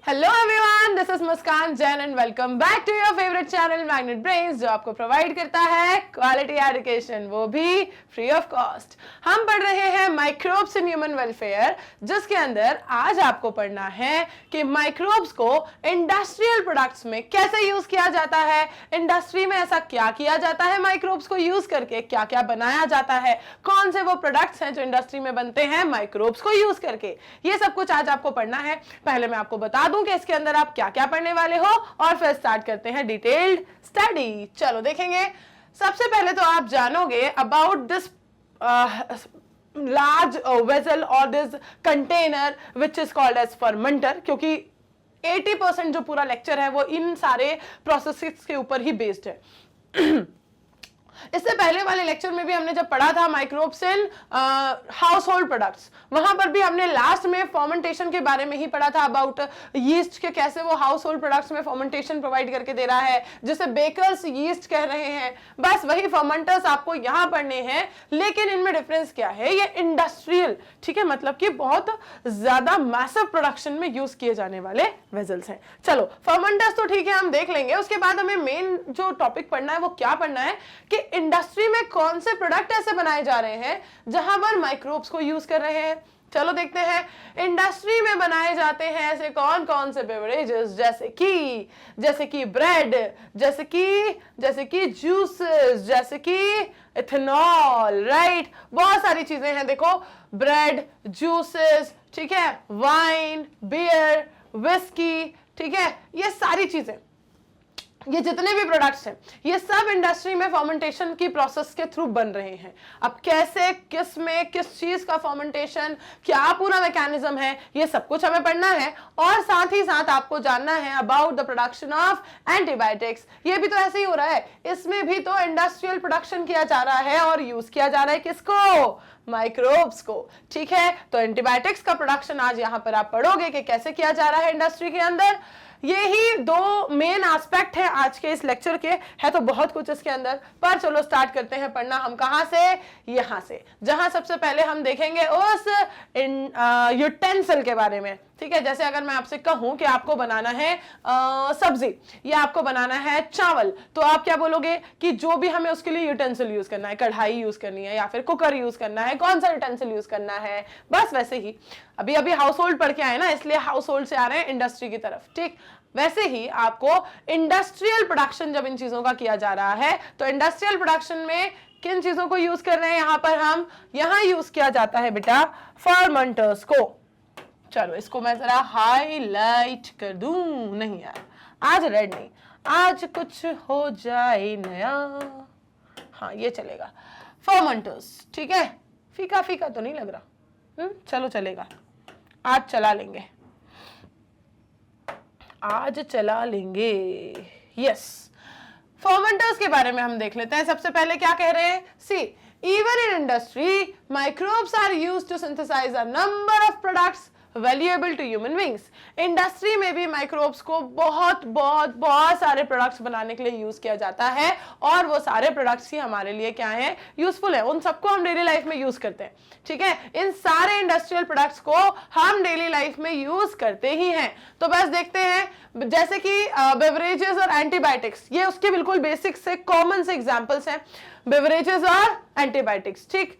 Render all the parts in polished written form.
Hello everyone, this is Muskan Jain and welcome back to your favourite channel Magnet Brains, जो आपको provide करता है quality education, वो भी फ्री ऑफ कॉस्ट। हम पढ़ रहे हैं माइक्रोब्स इन ह्यूमन वेलफेयर, जिसके अंदर आज आपको पढ़ना है कि माइक्रोब्स को इंडस्ट्रियल प्रोडक्ट्स में कैसे यूज किया जाता है, इंडस्ट्री में ऐसा क्या किया जाता है, माइक्रोब्स को यूज करके क्या क्या बनाया जाता है, कौन से वो प्रोडक्ट्स हैं जो इंडस्ट्री में बनते हैं माइक्रोब्स को यूज करके। ये सब कुछ आज आपको पढ़ना है। पहले मैं आपको बता दूं कि इसके अंदर आप क्या क्या पढ़ने वाले हो और फिर स्टार्ट करते हैं डिटेल्ड स्टडी। चलो देखेंगे। सबसे पहले तो आप जानोगे अबाउट दिस लार्ज वेसल और this container which is called as fermenter, क्योंकि 80% जो पूरा लेक्चर है वो इन सारे प्रोसेसेस के ऊपर ही बेस्ड है। इससे पहले वाले लेक्चर में भी हमने जब पढ़ा था microbes in house hold products, वहां पर भी हमने लास्ट में फर्मेंटेशन के बारे में ही पढ़ा था, अबाउट यीस्ट के कैसे वो हाउस होल्ड प्रोडक्ट्स में फर्मेंटेशन प्रोवाइड करके दे रहा है, जिसे बेकर्स यीस्ट कह रहे हैं। बस वही फर्मेंटर्स आपको यहां पढ़ने हैं, लेकिन इनमें डिफरेंस क्या है, ये इंडस्ट्रियल, ठीक है, मतलब कि बहुत ज्यादा मैसिव प्रोडक्शन में यूज किए जाने वाले वेजल्स हैं। चलो फर्मेंटर्स तो ठीक है, हम देख लेंगे। उसके बाद हमें मेन जो टॉपिक पढ़ना है वो क्या पढ़ना है कि इंडस्ट्री में कौन से प्रोडक्ट ऐसे बनाए जा रहे हैं जहां पर माइक्रोब्स को यूज कर रहे हैं। चलो देखते हैं इंडस्ट्री में बनाए जाते हैं ऐसे कौन कौन से बेवरेजेस, जैसे कि ब्रेड, जैसे कि जूसेस, जैसे कि इथेनॉल, राइट। बहुत सारी चीजें हैं, देखो, ब्रेड, जूसेस, ठीक है, वाइन, बियर, विस्की, ठीक है, ये सारी चीजें, ये जितने भी प्रोडक्ट्स हैं, ये सब इंडस्ट्री में फर्मेंटेशन की प्रोसेस के थ्रू बन रहे हैं। अब कैसे, किस में, किस चीज का फर्मेंटेशन, क्या पूरा मैकेनिज्म है, ये सब कुछ हमें पढ़ना है। और साथ ही साथ आपको जानना है about the production of antibiotics. ये भी तो ऐसे ही हो रहा है, इसमें भी तो इंडस्ट्रियल प्रोडक्शन किया जा रहा है और यूज किया जा रहा है किसको, माइक्रोब्स को, ठीक है। तो एंटीबायोटिक्स का प्रोडक्शन आज यहां पर आप पढ़ोगे कि कैसे किया जा रहा है इंडस्ट्री के अंदर। यही दो मेन एस्पेक्ट है आज के इस लेक्चर के, है तो बहुत कुछ इसके अंदर, पर चलो स्टार्ट करते हैं पढ़ना हम कहां से, यहां से, जहां सबसे पहले हम देखेंगे उस यूटेंसिल के बारे में, ठीक है। जैसे अगर मैं आपसे कहूं कि आपको बनाना है सब्जी या आपको बनाना है चावल, तो आप क्या बोलोगे कि जो भी हमें उसके लिए यूटेंसिल यूज करना है, कढ़ाई यूज करनी है या फिर कुकर यूज करना है, कौन सा यूटेंसिल यूज करना है। बस वैसे ही अभी अभी हाउस होल्ड पढ़ के आए ना, इसलिए हाउस होल्ड से आ रहे हैं इंडस्ट्री की तरफ, ठीक। वैसे ही आपको इंडस्ट्रियल प्रोडक्शन जब इन चीजों का किया जा रहा है, तो इंडस्ट्रियल प्रोडक्शन में किन चीजों को यूज कर रहे हैं यहां पर हम, यहां यूज किया जाता है बेटा फर्मेंटर्स को। चलो इसको मैं जरा हाईलाइट कर दूं, नहीं यार आज रेड नहीं, आज कुछ हो जाए नया, हाँ ये चलेगा, फर्मेंटर्स, ठीक है। फीका फीका तो नहीं लग रहा, चलो चलेगा, आज चला लेंगे, आज चला लेंगे, यस। फर्मेंटर्स के बारे में हम देख लेते हैं। सबसे पहले क्या कह रहे हैं, see even in industry microbes are used to synthesize a number of products valuable to human beings. Industry में भी माइक्रोब्स को बहुत बहुत बहुत सारे प्रोडक्ट्स बनाने के लिए यूज किया जाता है, और वो सारे प्रोडक्ट्स ही हमारे लिए क्या है, यूजफुल है। उन सबको हम डेली लाइफ में यूज करते हैं, ठीक है। इन सारे इंडस्ट्रियल प्रोडक्ट्स को हम डेली लाइफ में यूज करते ही हैं। तो बस देखते हैं, जैसे कि बेवरेजेस और एंटीबायोटिक्स, ये उसके बिल्कुल बेसिक से कॉमन से एग्जांपल्स हैं, बेवरेजेस और एंटीबायोटिक्स, ठीक।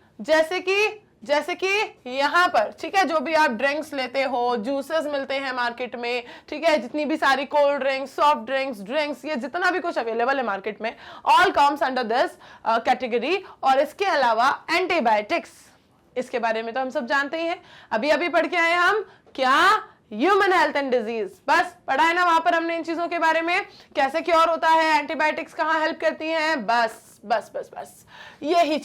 जैसे कि यहां पर, ठीक है, जो भी आप ड्रिंक्स लेते हो, जूसेस मिलते हैं मार्केट में, ठीक है, जितनी भी सारी कोल्ड ड्रिंक्स, सॉफ्ट ड्रिंक्स, ये जितना भी कुछ अवेलेबल है मार्केट में, all comes under this category. और इसके अलावा एंटीबायोटिक्स, इसके बारे में तो हम सब जानते ही हैं, अभी अभी पढ़ के आए हम, क्या, ह्यूमन हेल्थ एंड डिजीज, बस पढ़ा है ना वहां पर हमने इन चीजों के बारे में, कैसे क्योर होता है, एंटीबायोटिक्स कहां हेल्प करती हैं, बस बस बस बस यही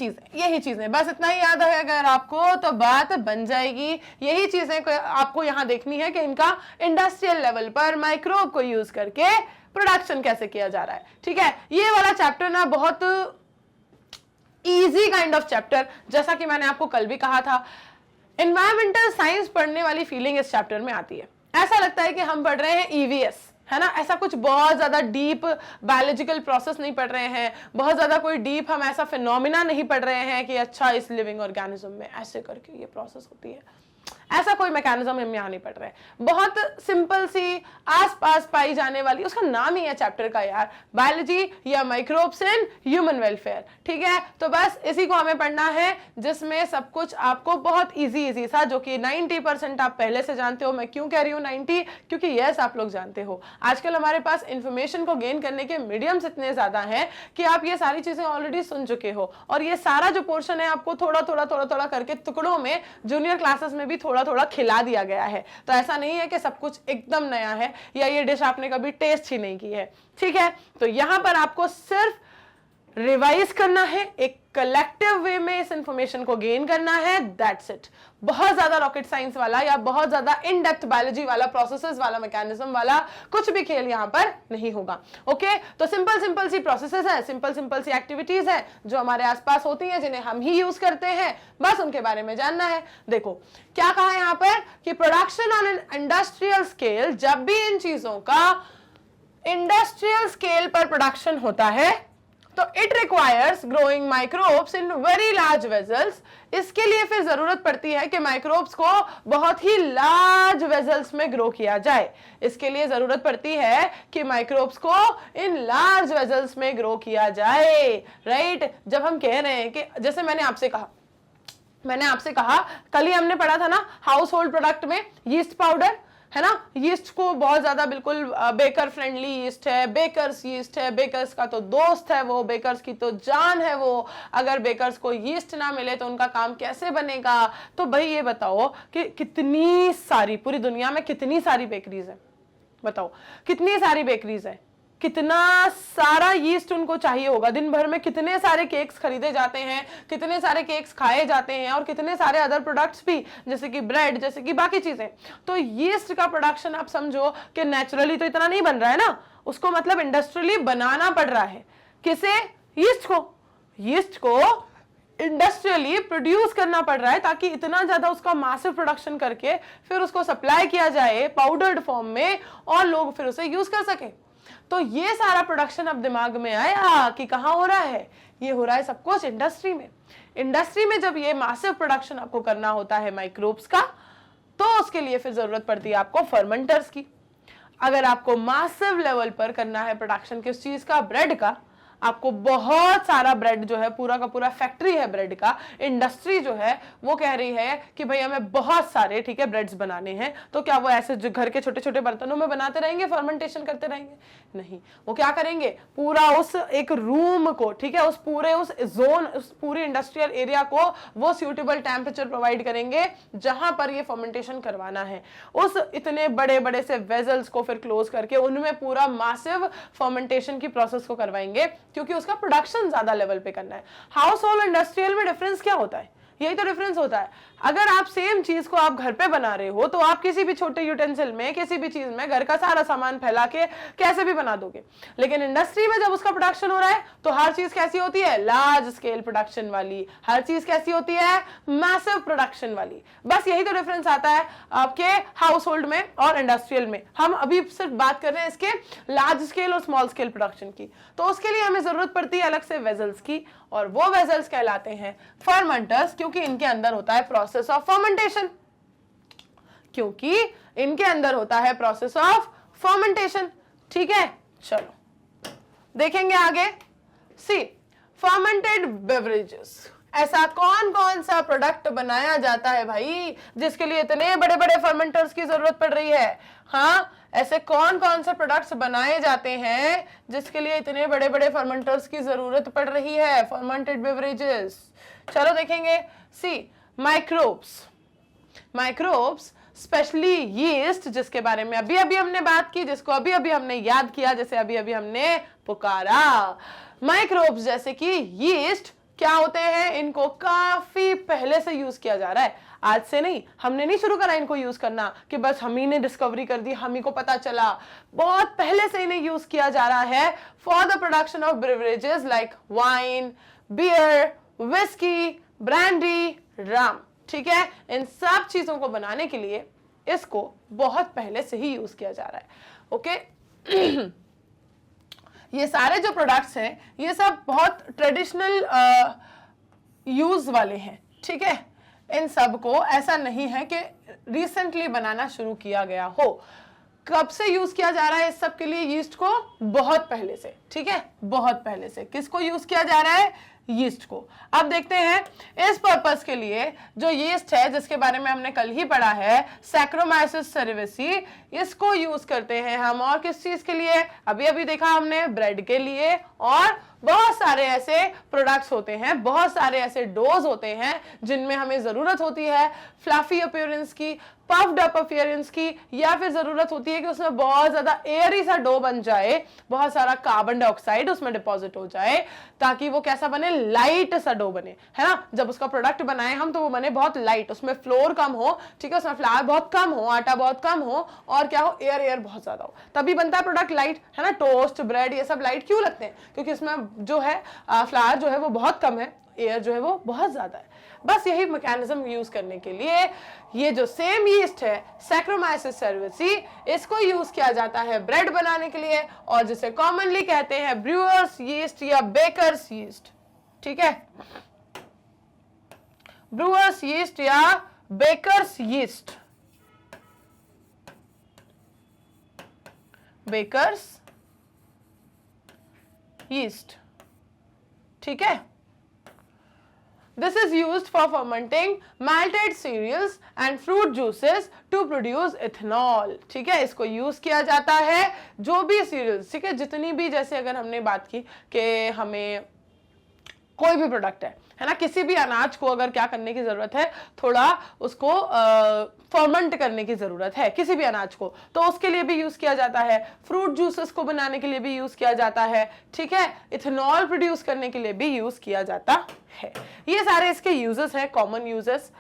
चीजें, बस इतना ही याद है अगर आपको तो बात बन जाएगी। यही चीजें आपको यहां देखनी है कि इनका इंडस्ट्रियल लेवल पर माइक्रोब को यूज करके प्रोडक्शन कैसे किया जा रहा है, ठीक है। ये वाला चैप्टर ना बहुत इजी काइंड ऑफ चैप्टर, जैसा कि मैंने आपको कल भी कहा था, एनवायरमेंटल साइंस पढ़ने वाली फीलिंग इस चैप्टर में आती है। ऐसा लगता है कि हम पढ़ रहे हैं ईवीएस, है ना, ऐसा कुछ बहुत ज्यादा डीप बायोलॉजिकल प्रोसेस नहीं पढ़ रहे हैं, बहुत ज्यादा कोई डीप हम ऐसा फिनोमिना नहीं पढ़ रहे हैं कि अच्छा इस लिविंग ऑर्गेनिज्म में ऐसे करके ये प्रोसेस होती है। ऐसा कोई मैकेनिज्म हमें यहाँ नहीं पढ़ रहे हैं। बहुत सिंपल सी आसपास पाई जाने वाली, उसका नाम ही है चैप्टर का यार, बायोलॉजी या माइक्रोब्स इन ह्यूमन वेलफेयर, ठीक है। तो बस इसी को हमें पढ़ना है, जिसमें सब कुछ आपको बहुत इजी सा, जो कि 90% आप पहले से जानते हो। मैं क्यों कह रही हूँ 90, क्योंकि यस आप लोग जानते हो आजकल हमारे पास इंफॉर्मेशन को गेन करने के मीडियम्स इतने ज्यादा हैं कि आप ये सारी चीजें ऑलरेडी सुन चुके हो, और ये सारा जो पोर्शन है आपको थोड़ा थोड़ा करके टुकड़ों में जूनियर क्लासेस में भी थोड़ा थोड़ा खिला दिया गया है। तो ऐसा नहीं है कि सब कुछ एकदम नया है या ये डिश आपने कभी टेस्ट ही नहीं की है, ठीक है। तो यहां पर आपको सिर्फ रिवाइज करना है, एक कलेक्टिव वे में इस इंफॉर्मेशन को गेन करना है, दैट्स इट। बहुत ज्यादा रॉकेट साइंस वाला या बहुत ज्यादा इन डेप्थ बायोलॉजी वाला, प्रोसेसेस वाला, मैकेनिज्म वाला कुछ भी खेल यहां पर नहीं होगा, ओके। तो सिंपल सी प्रोसेसेस है, सिंपल सी एक्टिविटीज है जो हमारे आसपास होती हैं, जिन्हें हम ही यूज करते हैं, बस उनके बारे में जानना है। देखो क्या कहा यहां पर कि production on an industrial scale, जब भी इन चीजों का इंडस्ट्रियल स्केल पर प्रोडक्शन होता है तो it requires growing microbes in very large vessels. इसके लिए फिर जरूरत पड़ती है कि माइक्रोब्स को बहुत ही लार्ज वेजल्स में ग्रो किया जाए। इसके लिए जरूरत पड़ती है कि माइक्रोब्स को इन लार्ज वेजल्स में ग्रो किया जाए, राइट। जब हम कह रहे हैं कि जैसे मैंने आपसे कहा कल ही हमने पढ़ा था ना हाउस होल्ड प्रोडक्ट में यीस्ट पाउडर, है ना। यीस्ट को बहुत ज्यादा बिल्कुल बेकर फ्रेंडली यीस्ट है, बेकर्स यीस्ट है, बेकर्स का तो दोस्त है वो, बेकर्स की तो जान है वो। अगर बेकर्स को यीस्ट ना मिले तो उनका काम कैसे बनेगा। तो भाई ये बताओ कि कितनी सारी, पूरी दुनिया में कितनी सारी बेकरीज है, बताओ कितनी सारी बेकरीज है, कितना सारा यीस्ट उनको चाहिए होगा। दिन भर में कितने सारे केक्स खरीदे जाते हैं, कितने सारे केक्स खाए जाते हैं, और कितने सारे अदर प्रोडक्ट्स भी, जैसे कि ब्रेड, जैसे कि बाकी चीजें। तो यीस्ट का प्रोडक्शन आप समझो कि नेचुरली तो इतना नहीं बन रहा है ना, उसको मतलब इंडस्ट्रियली बनाना पड़ रहा है। किसे? यीस्ट को इंडस्ट्रियली प्रोड्यूस करना पड़ रहा है, ताकि इतना ज्यादा उसका मासिव प्रोडक्शन करके फिर उसको सप्लाई किया जाए पाउडर्ड फॉर्म में, और लोग फिर उसे यूज कर सके। तो ये सारा प्रोडक्शन अब दिमाग में आया कि कहां हो रहा है, ये हो रहा है सब कुछ इंडस्ट्री में। इंडस्ट्री में जब ये मासिव प्रोडक्शन आपको करना होता है माइक्रोब्स का, तो उसके लिए फिर जरूरत पड़ती है आपको फर्मेंटर्स की। अगर आपको मासिव लेवल पर करना है प्रोडक्शन किस चीज का, ब्रेड का, आपको बहुत सारा ब्रेड जो है, पूरा का पूरा फैक्ट्री है ब्रेड का, इंडस्ट्री जो है वो कह रही है कि भाई हमें बहुत सारे, ठीक है, ब्रेड्स बनाने हैं। तो क्या वो ऐसे जो घर के छोटे छोटे बर्तनों में बनाते रहेंगे, फर्मेंटेशन करते रहेंगे? नहीं, वो क्या करेंगे, पूरा उस एक रूम को, ठीक है, उस जोन, उस पूरी इंडस्ट्रियल एरिया को वो सूटेबल टेम्परेचर प्रोवाइड करेंगे जहां पर ये फर्मेंटेशन करवाना है। उस इतने बड़े बड़े से वेजल्स को फिर क्लोज करके उनमें पूरा मासिव फर्मेंटेशन की प्रोसेस को करवाएंगे, क्योंकि उसका प्रोडक्शन ज्यादा लेवल पे करना है। हाउस होल्ड इंडस्ट्रियल में डिफरेंस क्या होता है? यही तो डिफरेंस होता है। अगर आप सेम चीज को आप घर पे बना रहे हो तो आप किसी भी छोटे यूटेंसिल में, किसी भी चीज में घर का सारा सामान फैला के कैसे भी बना दोगे। लेकिन इंडस्ट्री में जब उसका प्रोडक्शन हो रहा है तो हर चीज कैसी होती है, लार्ज स्केल प्रोडक्शन वाली। हर चीज कैसी होती है, मैसिव प्रोडक्शन वाली। बस यही तो डिफरेंस आता है आपके हाउस होल्ड में और इंडस्ट्रियल में। हम अभी सिर्फ बात कर रहे हैं इसके लार्ज स्केल और स्मॉल स्केल प्रोडक्शन की। तो उसके लिए हमें जरूरत पड़ती है अलग से वेजल्स की, और वो वेजल्स कहलाते हैं फर्मेंटर्स, क्योंकि इनके अंदर होता है प्रोसेस ऑफ फर्मेंटेशन। ठीक है, चलो देखेंगे आगे। सी फर्मेंटेड बेवरेजेस, ऐसा कौन कौन सा प्रोडक्ट बनाया जाता है भाई जिसके लिए इतने बड़े बड़े फर्मेंटर्स की जरूरत पड़ रही है? हाँ, ऐसे कौन कौन से प्रोडक्ट्स बनाए जाते हैं जिसके लिए इतने बड़े बड़े फर्मेंटर्स की जरूरत पड़ रही है? फर्मेंटेड बेवरेजेस, चलो देखेंगे। सी माइक्रोब्स स्पेशली यीस्ट, जिसके बारे में अभी अभी हमने बात की, जिसको अभी अभी हमने याद किया, जैसे अभी अभी हमने पुकारा। माइक्रोब्स जैसे कि यीस्ट क्या होते हैं, इनको काफी पहले से यूज किया जा रहा है, आज से नहीं। हमने नहीं शुरू करा इनको यूज करना कि बस हम ही ने डिस्कवरी कर दी, हम ही को पता चला। बहुत पहले से इन्हें यूज किया जा रहा है for the production of beverages like wine, beer, whisky, brandy, rum. ठीक है, इन सब चीजों को बनाने के लिए इसको बहुत पहले से ही यूज किया जा रहा है। ओके ये सारे जो प्रोडक्ट्स हैं ये सब बहुत ट्रेडिशनल यूज वाले हैं। ठीक है, इन सब को ऐसा नहीं है कि रिसेंटली बनाना शुरू किया गया हो। कब से यूज किया जा रहा है इस सब के लिए यीस्ट को? बहुत पहले से, ठीक है, बहुत पहले से। किसको यूज किया जा रहा है? यीस्ट को। अब देखते हैं इस पर्पस के लिए जो यीस्ट है, जिसके बारे में हमने कल ही पढ़ा है, सैक्रोमाइसिस सेरेविसी, इसको यूज करते हैं हम। और किस चीज के लिए? अभी अभी देखा हमने, ब्रेड के लिए। और बहुत सारे ऐसे प्रोडक्ट्स होते हैं, बहुत सारे ऐसे डोज होते हैं जिनमें हमें जरूरत होती है फ्लफी अपीयरेंस की, पफ्ड अप अपीयरेंस की, या फिर जरूरत होती है कि उसमें बहुत ज्यादा एयरी सा डो बन जाए, बहुत सारा कार्बन डाइऑक्साइड उसमें डिपॉजिट हो जाए, ताकि वो कैसा बने? लाइट सा डो बने, है ना। जब उसका प्रोडक्ट बनाए हम तो वो बने बहुत लाइट, उसमें फ्लोर कम हो, ठीक है, उसमें फ्लावर बहुत कम हो, आटा बहुत कम हो, और क्या हो? एयर बहुत ज्यादा हो, तभी बनता है प्रोडक्ट लाइट, है ना। टोस्ट, ब्रेड, ये सब लाइट क्यों लगते हैं? क्योंकि इसमें जो है फ्लावर जो है वो बहुत कम है, एयर जो है वो बहुत ज्यादा है। बस यही मैकेनिज्म यूज करने के लिए ये जो सेम यीस्ट है, सैक्रोमाइसिस सेरेविसी, इसको यूज किया जाता है ब्रेड बनाने के लिए, और जिसे कॉमनली कहते हैं ब्रूअर्स यीस्ट या बेकर्स यीस्ट, ठीक है, ब्रूअर्स यीस्ट या बेकर्स यीस्ट, बेकर्स यीस्ट, ठीक है। This is used for fermenting malted cereals and fruit juices to produce ethanol, ठीक है। इसको यूज किया जाता है जो भी सीरियल्स, ठीक है, जितनी भी, जैसे अगर हमने बात की कि हमें कोई भी प्रोडक्ट है ना, किसी भी अनाज को अगर क्या करने की जरूरत है, थोड़ा उसको फर्मेंट करने की जरूरत है, किसी भी अनाज को, तो उसके लिए भी यूज किया जाता है। फ्रूट जूसेस को बनाने के लिए भी यूज किया जाता है, ठीक है। इथेनॉल प्रोड्यूस करने के लिए भी यूज किया जाता है। ये सारे इसके यूजेस हैं, कॉमन यूजेस,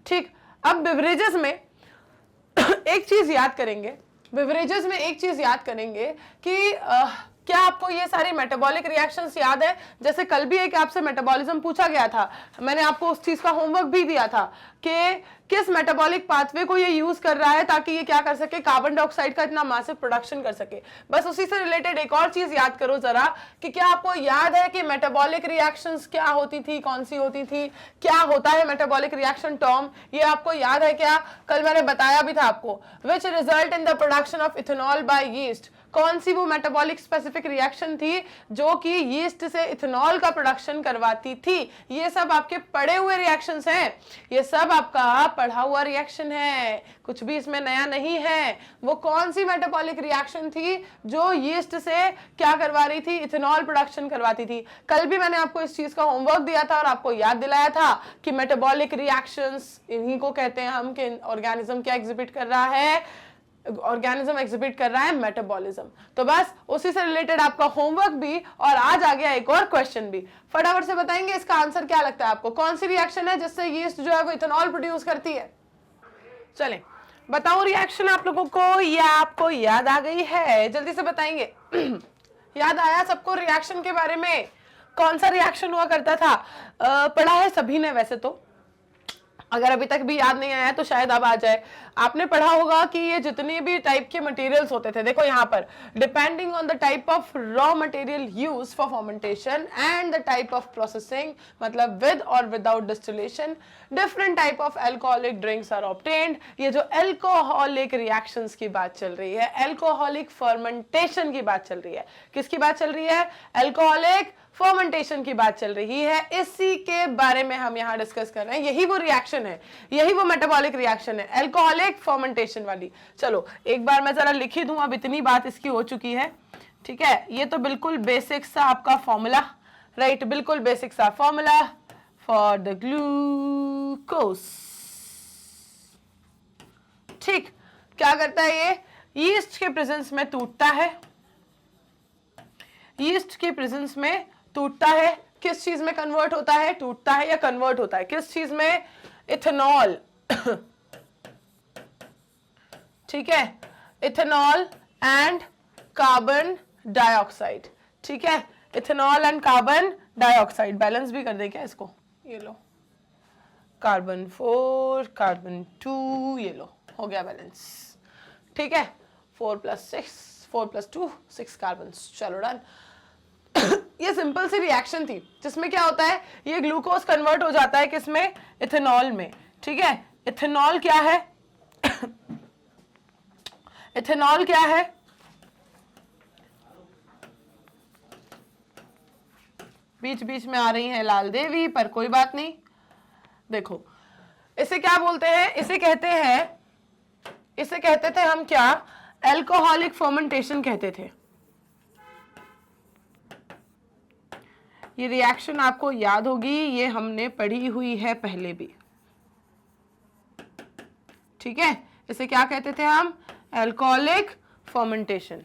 ठीक। अब बेवरेजेस में एक चीज याद करेंगे, बेवरेजेस में एक चीज याद करेंगे कि क्या आपको ये सारी मेटाबॉलिक रिएक्शंस याद है? जैसे कल भी एक आपसे मेटाबॉलिज्म पूछा गया था, मैंने आपको उस चीज का होमवर्क भी दिया था कि किस मेटाबॉलिक पाथवे को ये यूज कर रहा है ताकि ये क्या कर सके? कार्बन डाइऑक्साइड का इतना मासिव प्रोडक्शन कर सके। बस उसी से रिलेटेड एक और चीज याद करो जरा, कि क्या आपको याद है कि मेटाबॉलिक रिएक्शंस क्या होती थी, कौन सी होती थी, क्या होता है मेटाबॉलिक रिएक्शन टर्म, ये आपको याद है क्या? कल मैंने बताया भी था आपको, which result in the production of ethanol by yeast. कौन सी वो मेटाबॉलिक स्पेसिफिक रिएक्शन थी जो कि यीस्ट से इथेनॉल का प्रोडक्शन करवाती थी? ये सब आपके पढ़े हुए रिएक्शंस हैं, ये सब आपका पढ़ा हुआ रिएक्शन है, कुछ भी इसमें नया नहीं है। वो कौन सी मेटाबॉलिक रिएक्शन थी जो यीस्ट से क्या करवा रही थी? इथेनॉल प्रोडक्शन करवाती थी। कल भी मैंने आपको इस चीज का होमवर्क दिया था और आपको याद दिलाया था कि मेटाबॉलिक रिएक्शंस इन्हीं को कहते हैं हम, कि ऑर्गेनिज्म क्या एग्जिबिट कर रहा है? ऑर्गेनिज्म एग्जिबिट कर रहा है मेटाबॉलिज्म। तो बस उसी से रिलेटेड आपका होमवर्क भी, और आज आ गया एक और क्वेश्चन भी। फटाफट से बताएंगे इसका आंसर क्या लगता है आपको? कौन सी रिएक्शन है जिससे यीस्ट जो है वो इथेनॉल प्रोड्यूस करती है? चलें बताओ रिएक्शन आप लोगों को, या आपको याद आ गई है? जल्दी से बताएंगे। याद आया सबको रिएक्शन के बारे में? कौन सा रिएक्शन हुआ करता था? पढ़ा है सभी ने वैसे तो, अगर अभी तक भी याद नहीं आया तो शायद अब आ जाए। आपने पढ़ा होगा कि ये जितने भी टाइप के मटेरियल्स होते थे, देखो यहाँ पर, depending on the type of raw material use for fermentation and the type of processing, मतलब विद और without distillation, different type of alcoholic drinks are obtained. ये जो अल्कोहलिक रिएक्शंस की बात चल रही है, अल्कोहलिक फर्मेंटेशन की बात चल रही है, किसकी बात चल रही है? अल्कोहलिक फर्मेंटेशन की बात चल रही है। इसी के बारे में हम यहाँ डिस्कस कर रहे हैं। यही वो रिएक्शन है, यही वो मेटाबॉलिक रिएक्शन है, अल्कोहलिक फर्मेंटेशन वाली। चलो एक बार मैं जरा लिख ही दूं, अब इतनी बात इसकी हो चुकी है, ठीक है। ये तो बिल्कुल बेसिक सा आपका फॉर्मूला, राइट, बिल्कुल बेसिक सा फॉर्मूला फॉर द ग्लूकोज, ठीक। क्या करता है ये? यीस्ट के प्रेजेंस में टूटता है, यीस्ट के प्रेजेंस में टूटता है। किस चीज में कन्वर्ट होता है? टूटता है या कन्वर्ट होता है किस चीज में? इथेनॉल, ठीक है, इथेनॉल एंड कार्बन डाइऑक्साइड, ठीक है, ethanol and carbon dioxide. Balance भी कर दे क्या इसको? ये लो, कार्बन 4 कार्बन 2, ये लो, हो गया बैलेंस, ठीक है। 4 + 6, 4 + 2 6 कार्बन, चलो डन। ये सिंपल सी रिएक्शन थी जिसमें क्या होता है, ये ग्लूकोज कन्वर्ट हो जाता है किसमें? इथेनॉल में। ठीक है। इथेनॉल क्या है? इथेनॉल क्या है? बीच बीच में आ रही है लाल देवी, पर कोई बात नहीं। देखो इसे क्या बोलते हैं? इसे कहते थे हम क्या? एल्कोहलिक फर्मेंटेशन कहते थे। ये रिएक्शन आपको याद होगी, ये हमने पढ़ी हुई है पहले भी, ठीक है। इसे क्या कहते थे हम? Alcoholic fermentation.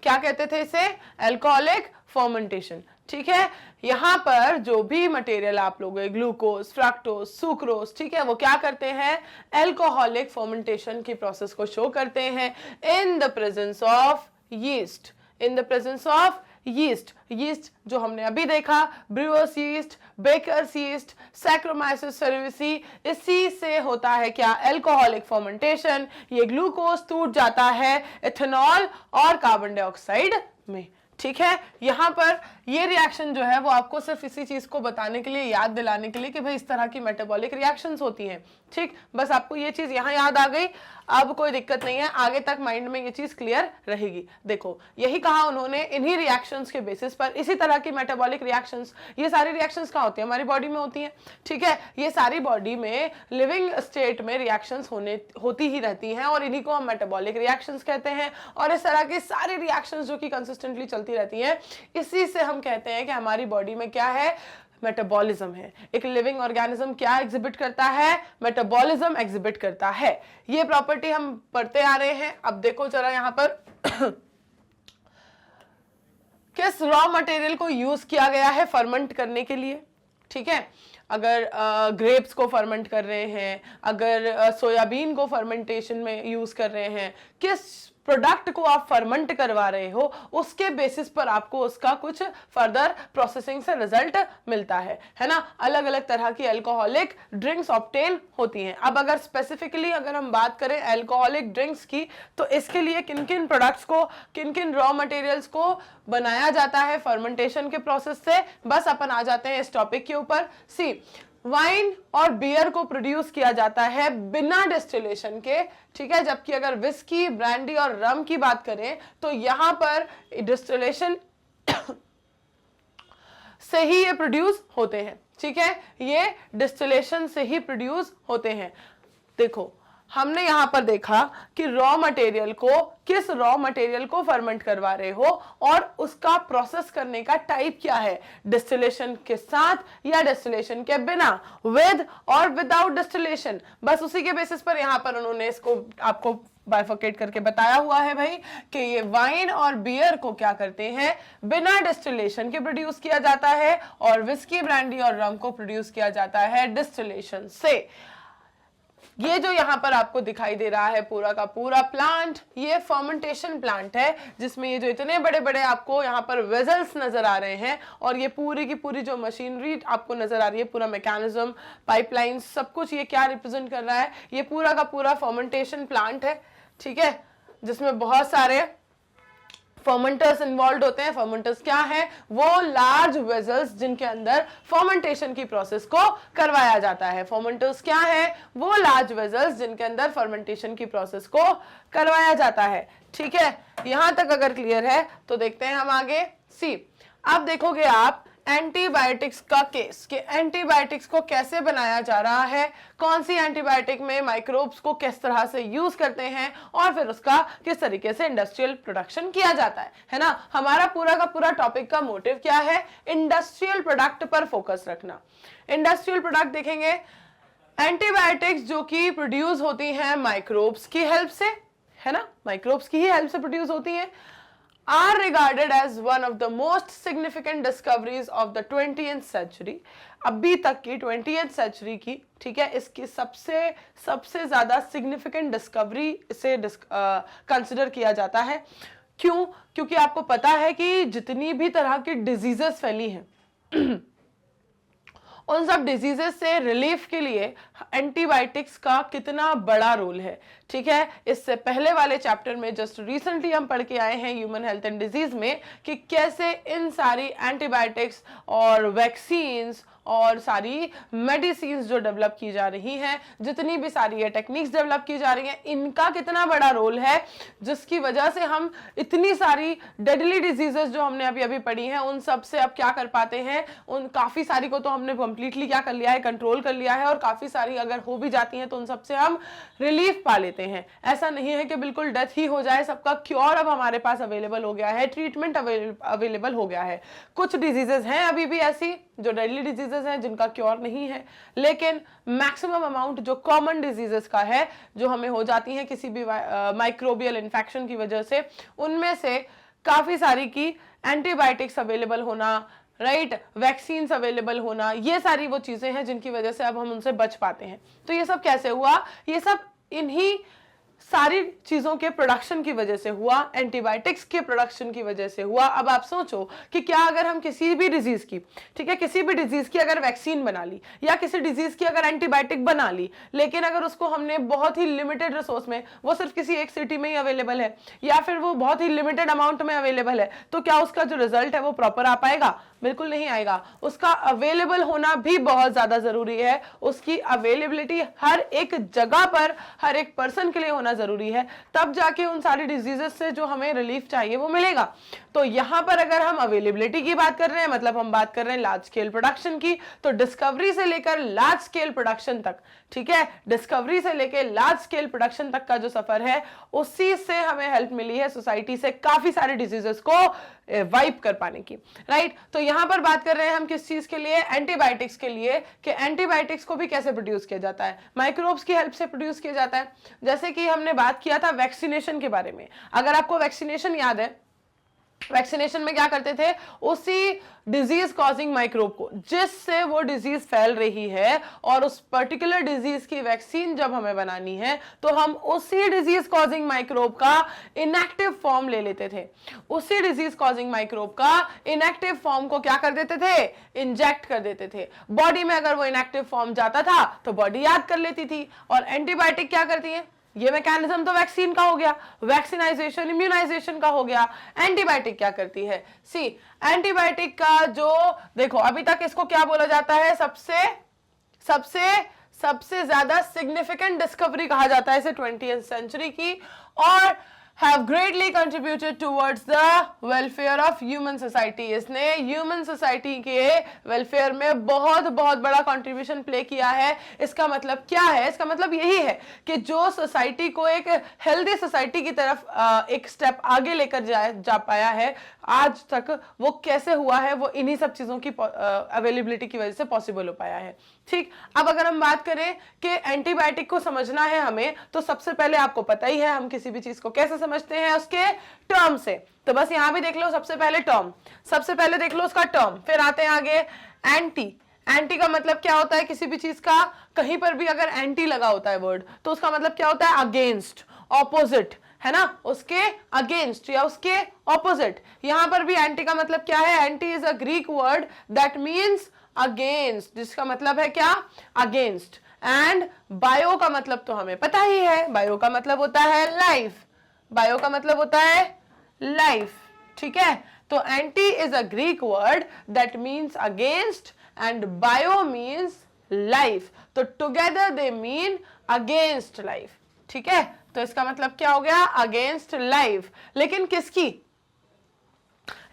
क्या कहते थे इसे? एल्कोहलिक फर्मेंटेशन, ठीक है। यहां पर जो भी मटेरियल आप लोग ग्लूकोज, फ्रक्टोज, सुक्रोज, ठीक है, वो क्या करते हैं? एल्कोहलिक फर्मेंटेशन की प्रोसेस को शो करते हैं in the presence of yeast. In the presence of yeast. Yeast जो हमने अभी देखा, brewer's yeast, baker's yeast, Saccharomyces cerevisiae, इसी से होता है क्या? Alcoholic fermentation. ये ग्लूकोज टूट जाता है इथेनॉल और कार्बन डाइऑक्साइड में, ठीक है। यहां पर ये रिएक्शन जो है वो आपको सिर्फ इसी चीज को बताने के लिए, याद दिलाने के लिए कि भाई इस तरह की मेटाबॉलिक रिएक्शंस होती हैं, ठीक। बस आपको ये चीज यहां याद आ गई, अब कोई दिक्कत नहीं है, आगे तक माइंड में ये चीज क्लियर रहेगी। देखो यही कहा उन्होंने, इन्हीं रिएक्शंस के बेसिस पर, इसी तरह की मेटाबॉलिक रिएक्शंस, ये सारी रिएक्शंस कहाँ होती है? हमारी बॉडी में होती हैं, ठीक है। ये सारी बॉडी में लिविंग स्टेट में रिएक्शंस होती ही रहती हैं और इन्हीं को हम मेटाबॉलिक रिएक्शंस कहते हैं। और इस तरह की सारी रिएक्शंस जो कि कंसिस्टेंटली चलती रहती हैं, इसी से हम कहते हैं कि हमारी बॉडी में क्या है? मेटाबॉलिज्म है। एक लिविंग ऑर्गेनिज्म क्या एग्जिबिट करता है? मेटाबॉलिज्म एग्जिबिट करता है। ये प्रॉपर्टी हम पढ़ते आ रहे हैं। अब देखो जरा यहां पर किस रॉ मटेरियल को यूज किया गया है फर्मेंट करने के लिए, ठीक है। अगर ग्रेप्स को फर्मेंट कर रहे हैं, अगर सोयाबीन को फर्मेंटेशन में यूज कर रहे हैं, किस प्रोडक्ट को आप फर्मेंट करवा रहे हो, उसके बेसिस पर आपको उसका कुछ फर्दर प्रोसेसिंग से रिजल्ट मिलता है ना। अलग अलग तरह की अल्कोहलिक ड्रिंक्स ऑब्टेन होती हैं। अब अगर स्पेसिफिकली अगर हम बात करें अल्कोहलिक ड्रिंक्स की, तो इसके लिए किन किन प्रोडक्ट्स को, किन किन रॉ मटेरियल्स को बनाया जाता है फर्मेंटेशन के प्रोसेस से, बस अपन आ जाते हैं इस टॉपिक के ऊपर। सी, वाइन और बियर को प्रोड्यूस किया जाता है बिना डिस्टिलेशन के, ठीक है। जबकि अगर विस्की, ब्रांडी और रम की बात करें तो यहां पर डिस्टिलेशन से ही ये प्रोड्यूस होते हैं, ठीक है। ये डिस्टिलेशन से ही प्रोड्यूस होते हैं। देखो हमने यहां पर देखा कि रॉ मटेरियल को, किस रॉ मटेरियल को फर्मेंट करवा रहे हो और उसका प्रोसेस करने का टाइप क्या है, डिस्टिलेशन के साथ या डिस्टिलेशन के बिना, विद और विदाउट डिस्टिलेशन। बस उसी के बेसिस पर यहां पर उन्होंने इसको आपको बाइफर्केट करके बताया हुआ है भाई कि ये वाइन और बियर को क्या करते हैं, बिना डिस्टिलेशन के प्रोड्यूस किया जाता है, और विस्की, ब्रांडी और रम को प्रोड्यूस किया जाता है डिस्टिलेशन से। ये जो यहां पर आपको दिखाई दे रहा है पूरा का पूरा प्लांट, ये फर्मेंटेशन प्लांट है, जिसमें ये जो इतने बड़े बड़े आपको यहाँ पर वेजल्स नजर आ रहे हैं, और ये पूरी की पूरी जो मशीनरी आपको नजर आ रही है, पूरा मैकेनिज्म, पाइपलाइन, सब कुछ ये क्या रिप्रेजेंट कर रहा है? ये पूरा का पूरा फर्मेंटेशन प्लांट है, ठीक है, जिसमें बहुत सारे फर्मेंटर्स इन्वॉल्व होते हैं। फर्मेंटर्स क्या है? वो लार्ज वेजल्स जिनके अंदर फर्मेंटेशन की प्रोसेस को करवाया जाता है। फर्मेंटर्स क्या है? वो लार्ज वेजल्स जिनके अंदर फर्मेंटेशन की प्रोसेस को करवाया जाता है, ठीक है। यहां तक अगर क्लियर है तो देखते हैं हम आगे। सी, अब देखोगे आप एंटीबायोटिक्स का केस, कि एंटीबायोटिक्स को कैसे बनाया जा रहा है, कौन सी एंटीबायोटिक में माइक्रोब्स को किस तरह से यूज करते हैं, और फिर उसका किस तरीके से इंडस्ट्रियल प्रोडक्शन किया जाता है ना। हमारा पूरा का पूरा टॉपिक का मोटिव क्या है? इंडस्ट्रियल प्रोडक्ट पर फोकस रखना। इंडस्ट्रियल प्रोडक्ट देखेंगे, एंटीबायोटिक्स जो कि प्रोड्यूस होती हैं माइक्रोब्स की हेल्प से, है ना, माइक्रोब्स की ही हेल्प से प्रोड्यूस होती हैं, are regarded as one of the most significant discoveries of the 20th century। अभी तक की 20th century की, ठीक है, इसकी सबसे ज्यादा सिग्निफिकेंट डिस्कवरी इसे कंसिडर किया जाता है। क्यों? क्योंकि आपको पता है कि जितनी भी तरह की डिजीजेस फैली हैं उन सब डिजीजेस से रिलीफ के लिए एंटीबायोटिक्स का कितना बड़ा रोल है, ठीक है। इससे पहले वाले चैप्टर में जस्ट रिसेंटली हम पढ़ के आए हैं ह्यूमन हेल्थ एंड डिजीज में कि कैसे इन सारी एंटीबायोटिक्स और वैक्सीन्स और सारी मेडिसिन जो डेवलप की जा रही हैं, जितनी भी सारी ये टेक्निक्स डेवलप की जा रही हैं, इनका कितना बड़ा रोल है, जिसकी वजह से हम इतनी सारी डेडली डिजीजेस जो हमने अभी अभी पढ़ी हैं उन सब से अब क्या कर पाते हैं, उन काफी सारी को तो हमने कंप्लीटली क्या कर लिया है, कंट्रोल कर लिया है, और काफी सारी अगर हो भी जाती हैं तो उन सब से हम रिलीफ पा लेते हैं। ऐसा नहीं है कि बिल्कुल डेथ ही हो जाए, सबका क्योर अब हमारे पास अवेलेबल हो गया है, ट्रीटमेंट अवेलेबल हो गया है। कुछ डिजीजेस हैं अभी भी ऐसी जो डेडली डिजीजेस हैं जिनका क्योर नहीं है, लेकिन मैक्सिमम अमाउंट जो कॉमन डिजीजेस का है, जो हमें हो जाती हैं किसी भी माइक्रोबियल इन्फेक्शन की वजह से, उनमें से काफी सारी की एंटीबायोटिक्स अवेलेबल होना, राइट, वैक्सीन्स अवेलेबल होना, ये सारी वो चीजें हैं जिनकी वजह से अब हम उनसे बच पाते हैं। तो ये सब कैसे हुआ? ये सब इन्हीं सारी चीजों के प्रोडक्शन की वजह से हुआ, एंटीबायोटिक्स के प्रोडक्शन की वजह से हुआ। अब आप सोचो कि क्या अगर हम किसी भी डिजीज की, ठीक है, किसी भी डिजीज की अगर वैक्सीन बना ली या किसी डिजीज की अगर एंटीबायोटिक बना ली, लेकिन अगर उसको हमने बहुत ही लिमिटेड रिसोर्स में, वो सिर्फ किसी एक सिटी में ही अवेलेबल है या फिर वो बहुत ही लिमिटेड अमाउंट में अवेलेबल है, तो क्या उसका जो रिजल्ट है वो प्रॉपर आ पाएगा? बिल्कुल नहीं आएगा। उसका अवेलेबल होना भी बहुत ज्यादा जरूरी है, उसकी अवेलेबिलिटी हर एक जगह पर हर एक पर्सन के लिए होना जरूरी है, तब जाके उन सारी डिजीजेस से जो हमें रिलीफ चाहिए वो मिलेगा। तो यहां पर अगर हम अवेलेबिलिटी की बात कर रहे हैं, मतलब हम बात कर रहे हैं लार्ज स्केल प्रोडक्शन की, तो डिस्कवरी से लेकर लार्ज स्केल प्रोडक्शन तक, ठीक है, डिस्कवरी से लेकर लार्ज स्केल प्रोडक्शन तक का जो सफर है, उसी से हमें हेल्प मिली है सोसाइटी से काफी सारे डिजीजेस को वाइप कर पाने की, राइट। तो यहां पर बात कर रहे हैं हम किस चीज के लिए? एंटीबायोटिक्स के लिए, कि एंटीबायोटिक्स को भी कैसे प्रोड्यूस किया जाता है? माइक्रोब्स की हेल्प से प्रोड्यूस किया जाता है। जैसे कि हमने बात किया था वैक्सीनेशन के बारे में, अगर आपको वैक्सीनेशन याद है, वैक्सीनेशन में क्या करते थे? उसी डिजीज कॉजिंग माइक्रोब को, जिससे वो डिजीज फैल रही है, और उस पर्टिकुलर डिजीज की वैक्सीन जब हमें बनानी है तो हम उसी डिजीज कॉजिंग माइक्रोब का इनएक्टिव फॉर्म ले लेते थे। उसी डिजीज कॉजिंग माइक्रोब का इनएक्टिव फॉर्म को क्या कर देते थे? इंजेक्ट कर देते थे बॉडी में। अगर वो इनएक्टिव फॉर्म जाता था तो बॉडी याद कर लेती थी। और एंटीबायोटिक क्या करती है? ये मैकेनिज्म तो वैक्सीन का हो गया, वैक्सीनाइजेशन इम्यूनाइजेशन का हो गया। एंटीबायोटिक क्या करती है? सी, एंटीबायोटिक का जो देखो अभी तक इसको क्या बोला जाता है? सबसे ज्यादा सिग्निफिकेंट डिस्कवरी कहा जाता है इसे 20th सेंचुरी की, और have greatly contributed towards the welfare of human society। इसने ह्यूमन सोसाइटी के वेलफेयर में बहुत बड़ा कंट्रीब्यूशन प्ले किया है। इसका मतलब क्या है? इसका मतलब यही है कि जो सोसाइटी को एक हेल्दी सोसाइटी की तरफ एक स्टेप आगे लेकर जा पाया है आज तक, वो कैसे हुआ है? वो इन्हीं सब चीजों की अवेलेबिलिटी की वजह से पॉसिबल हो पाया है। ठीक, अब अगर हम बात करें कि एंटीबायोटिक को समझना है हमें, तो सबसे पहले आपको पता ही है हम किसी भी चीज को कैसे समझते हैं, उसके टर्म से। तो बस यहां भी देख लो, सबसे पहले टर्म, सबसे पहले देख लो उसका टर्म, फिर आते हैं आगे एंटी। एंटी का मतलब क्या होता है? किसी भी चीज का कहीं पर भी अगर एंटी लगा होता है वर्ड, तो उसका मतलब क्या होता है? अगेंस्ट, ऑपोजिट, है ना, उसके अगेंस्ट या उसके ऑपोजिट। यहां पर भी एंटी का मतलब क्या है? Anti is a Greek word that means against, जिसका मतलब है क्या? अगेंस्ट। एंड बायो का मतलब तो हमें पता ही है, बायो का मतलब होता है लाइफ, बायो का मतलब होता है लाइफ, ठीक है। तो anti is a Greek word that means against and bio means life, तो together they mean against life, ठीक है। तो इसका मतलब क्या हो गया? Against life. लेकिन किसकी?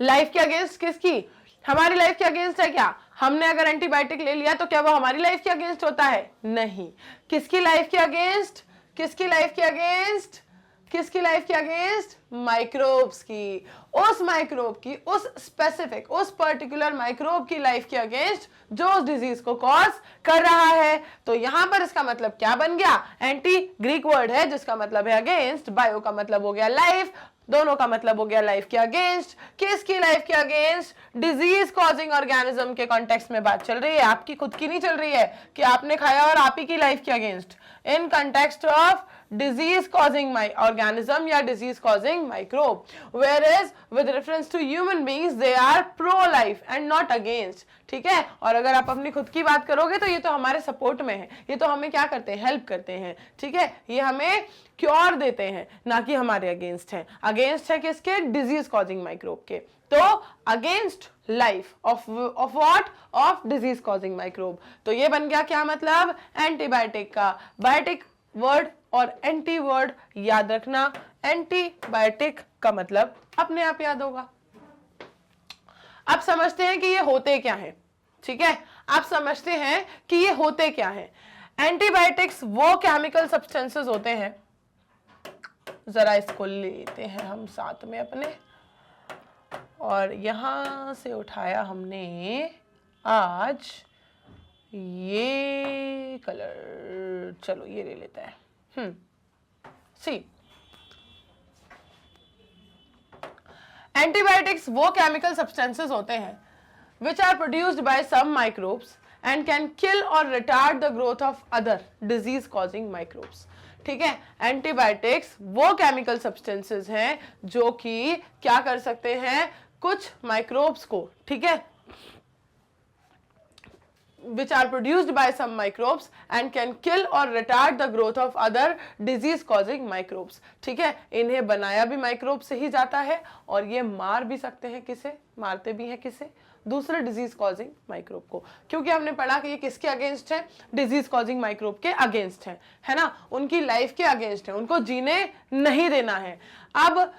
लाइफ के अगेंस्ट किसकी? हमारी लाइफ के अगेंस्ट है क्या? हमने अगर एंटीबायोटिक ले लिया तो क्या वो हमारी लाइफ के अगेंस्ट होता है? नहीं। किसकी लाइफ के अगेंस्ट? किसकी लाइफ के अगेंस्ट? किसकी लाइफ के अगेंस्ट? माइक्रोब्स की, उस माइक्रोब की, उस स्पेसिफिक, उस पर्टिकुलर माइक्रोब की लाइफ के अगेंस्ट जो उस डिजीज को कॉज कर रहा है। तो यहां पर इसका मतलब क्या बन गया? एंटी ग्रीक वर्ड है जिसका मतलब है अगेंस्ट, बायो का मतलब हो गया लाइफ, दोनों का मतलब हो गया लाइफ के अगेंस्ट। किसकी लाइफ के अगेंस्ट? डिजीज कॉजिंग ऑर्गेनिज्म के कॉन्टेक्स्ट में बात चल रही है, आपकी खुद की नहीं चल रही है कि आपने खाया और आप ही की लाइफ के against. In context of disease causing organism या disease causing microbe, whereas with reference to human beings they are pro life and not against, ठीक है। और अगर आप अपनी खुद की बात करोगे तो ये तो हमारे सपोर्ट में है, ये तो हमें क्या करते हैं, हेल्प करते हैं, ठीक है, ये हमें क्योर देते हैं, ना कि हमारे अगेंस्ट है। अगेंस्ट है किसके, डिजीज कॉजिंग माइक्रोब के। तो against life of what, of disease causing microbe. तो ये बन गया क्या मतलब, एंटीबायोटिक का। बायोटिक वर्ड और एंटी वर्ड याद रखना, एंटीबायोटिक का मतलब अपने आप याद होगा। अब समझते हैं कि ये होते क्या है, ठीक है, आप समझते हैं कि ये होते क्या है। एंटीबायोटिक्स वो केमिकल सब्सटेंसेस होते हैं, जरा इसको लेते हैं हम साथ में अपने, और यहां से उठाया हमने आज ये कलर, चलो ये ले लेते हैं। सी, एंटीबायोटिक्स वो केमिकल सब्सटेंसेस होते हैं which are produced by some microbes and can kill or retard the growth of other disease causing microbes, ठीक है। एंटीबायोटिक्स वो केमिकल सब्सटेंसेस हैं जो कि क्या कर सकते हैं, कुछ माइक्रोब्स को, ठीक है, which are produced by some microbes and can kill or retard the growth of other disease causing microbes, ठीक है। इन्हें बनाया भी माइक्रोब से ही जाता है और ये मार भी सकते हैं, किसे मारते भी हैं, किसे, दूसरे डिजीज कॉजिंग माइक्रोब को, क्योंकि हमने पढ़ा कि ये किसके अगेंस्ट है, डिजीज कॉजिंग माइक्रोब के अगेंस्ट है ना, उनकी लाइफ के अगेंस्ट है, उनको जीने नहीं देना है। अब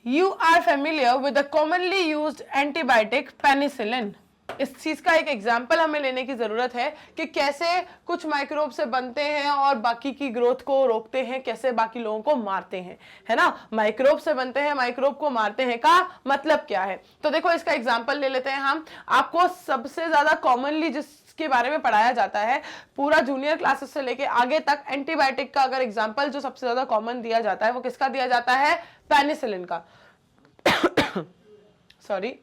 you are familiar with the commonly used antibiotic penicillin. इस चीज का एक एग्जाम्पल हमें लेने की जरूरत है कि कैसे कुछ माइक्रोब से बनते हैं और बाकी की ग्रोथ को रोकते हैं, कैसे बाकी लोगों को मारते हैं, है ना। माइक्रोब से बनते हैं, माइक्रोब को मारते हैं का मतलब क्या है, तो देखो इसका एग्जाम्पल ले लेते हैं हम। आपको सबसे ज्यादा कॉमनली जिसके बारे में पढ़ाया जाता है पूरा जूनियर क्लासेस से लेके आगे तक, एंटीबायोटिक का अगर एग्जाम्पल जो सबसे ज्यादा कॉमन दिया जाता है वो किसका दिया जाता है, पेनिसिलिन का। सॉरी,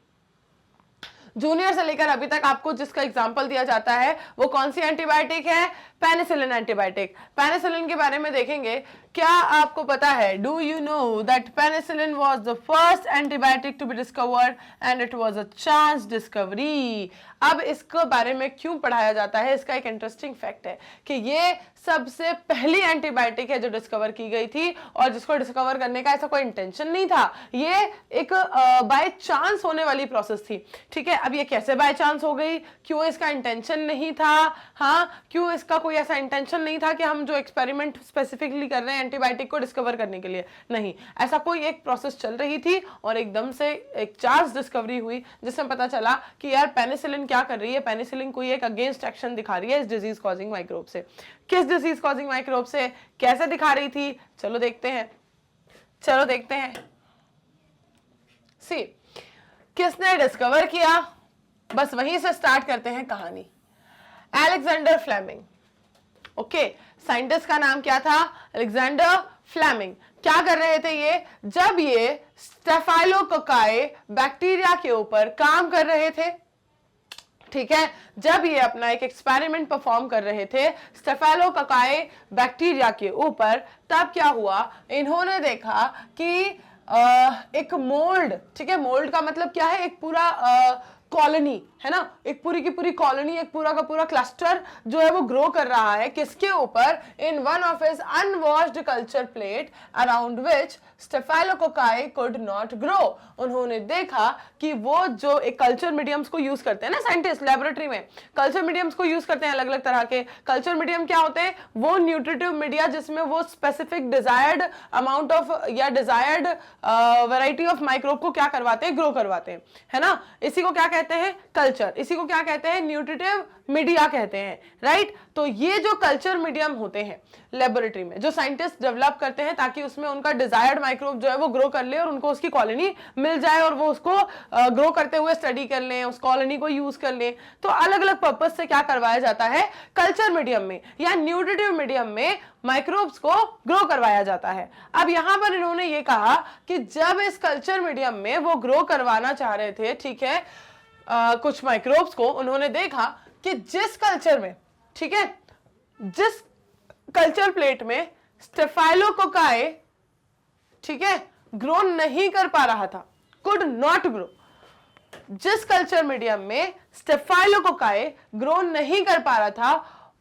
जूनियर से लेकर अभी तक आपको जिसका एग्जाम्पल दिया जाता है वो कौन सी एंटीबायोटिक है, पेनिसिलिन एंटीबायोटिक। पेनिसिलिन के बारे में देखेंगे, क्या आपको पता है, do you know that penicillin was the first antibiotic to be discovered and it was a chance discovery. अब इसके बारे में क्यों पढ़ाया जाता है, इसका एक इंटरेस्टिंग फैक्ट है कि ये सबसे पहली एंटीबायोटिक है जो डिस्कवर की गई थी और जिसको डिस्कवर करने का ऐसा कोई इंटेंशन नहीं था, ये एक बाय चांस होने वाली प्रोसेस थी, ठीक है। अब ये कैसे बाय चांस हो गई, क्यों इसका इंटेंशन नहीं था, हाँ, क्यों इसका कोई ऐसा इंटेंशन नहीं था कि हम जो एक्सपेरिमेंट स्पेसिफिकली कर रहे हैं एंटीबायोटिक को डिस्कवर करने के लिए, नहीं, ऐसा कोई एक प्रोसेस चल रही थी और एकदम से एक चांस डिस्कवरी हुई जिसमें पता चला कि यार पेनिसिलिन क्या कर रही है, पेनिसिलिन कोई एक अगेंस्ट एक्शन दिखा रही है इस डिजीज कॉजिंग माइक्रोब से। किस डिजीज कॉजिंग माइक्रोब से, कैसे दिखा रही थी, चलो देखते हैं, चलो देखते हैं। सी, किसने डिस्कवर किया, बस वहीं से स्टार्ट करते हैं कहानी। अलेक्जेंडर फ्लेमिंग, ओके, साइंटिस्ट का नाम क्या था, अलेक्जेंडर फ्लेमिंग। क्या कर रहे थे ये, जब ये स्टेफाइलोकोकाई बैक्टीरिया के ऊपर काम कर रहे थे, ठीक है, जब ये अपना एक एक्सपेरिमेंट परफॉर्म कर रहे थे स्टेफाइलोकोकाई बैक्टीरिया के ऊपर, तब क्या हुआ, इन्होंने देखा कि एक मोल्ड, ठीक है, मोल्ड का मतलब क्या है, एक पूरा कॉलोनी है ना, एक पूरी की पूरी कॉलोनी, एक पूरा का पूरा क्लस्टर जो है वो ग्रो कर रहा है, किसके ऊपर, in one of his unwashed culture plate around which staphylococci could not grow. उन्होंने देखा कि वो जो एक कल्चर मीडियम्स को यूज करते हैं ना साइंटिस्ट लेबोरेटरी में, कल्चर मीडियम्स को यूज करते हैं अलग अलग तरह के। कल्चर मीडियम क्या होते हैं, वो न्यूट्रिटिव मीडिया जिसमें वो स्पेसिफिक डिजायर्ड अमाउंट ऑफ या डिजायर्ड वैरायटी ऑफ माइक्रोब को क्या करवाते हैं, ग्रो करवाते हैं, है ना। इसी को क्या कहते हैं, कल्चर, इसी को क्या कहते हैं, न्यूट्रिटिव मीडिया कहते हैं, राइट। तो ये जो कल्चर मीडियम होते हैं लेबोरेटरी में, जो साइंटिस्ट डेवलप करते हैं ताकि उसमें उनका डिजायर्ड माइक्रोब जो है वो ग्रो कर ले और उनको उसकी कॉलोनी मिल जाए और वो उसको ग्रो करते हुए स्टडी कर लें, उस कॉलोनी को यूज कर लें। तो अलग अलग पर्पज से क्या करवाया जाता है, कल्चर मीडियम में या न्यूट्रिटिव मीडियम में माइक्रोब्स को ग्रो करवाया जाता है। अब यहां पर इन्होंने ये कहा कि जब इस कल्चर मीडियम में वो ग्रो करवाना चाह रहे थे, ठीक है, कुछ माइक्रोब्स को, उन्होंने देखा कि जिस कल्चर में, ठीक है, जिस कल्चर प्लेट में स्टेफाइलोकोकाई, ठीक है, ग्रो नहीं कर पा रहा था, कुड नॉट ग्रो। जिस कल्चर मीडियम में स्टेफाइलोकोकाई ग्रो नहीं कर पा रहा था,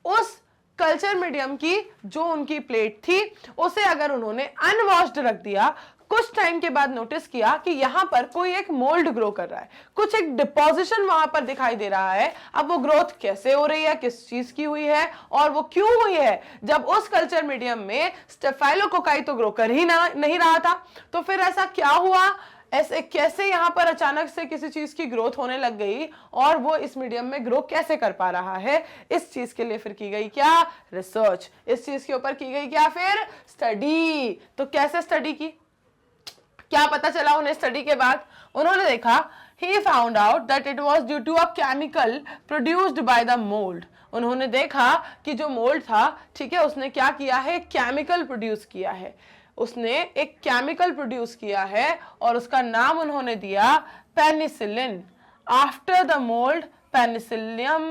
उस कल्चर मीडियम की जो उनकी प्लेट थी उसे अगर उन्होंने अनवॉश्ड रख दिया, कुछ टाइम के बाद नोटिस किया कि यहां पर कोई एक मोल्ड ग्रो कर रहा है, कुछ एक डिपोजिशन वहां पर दिखाई दे रहा है। अब वो ग्रोथ कैसे हो रही है, किस चीज की हुई है और वो क्यों हुई है? जब उस कल्चर मीडियम में स्टेफाइलोकोकाई तो ग्रो कर ही नहीं रहा था, तो फिर ऐसा क्या हुआ, ऐसे कैसे यहां पर अचानक से किसी चीज की ग्रोथ होने लग गई और वो इस मीडियम में ग्रो कैसे कर पा रहा है? इस चीज के लिए फिर की गई क्या? रिसर्च। इस चीज के ऊपर की गई क्या? फिर स्टडी। तो कैसे स्टडी की, क्या पता चला उन्हें स्टडी के बाद? उन्होंने देखा, he found out that it was due to a chemical produced by the mold। उन्होंने देखा कि जो मोल्ड था, ठीक है, उसने क्या किया है? केमिकल प्रोड्यूस किया है। उसने एक केमिकल प्रोड्यूस किया है और उसका नाम उन्होंने दिया penicillin, after the mould Penicillium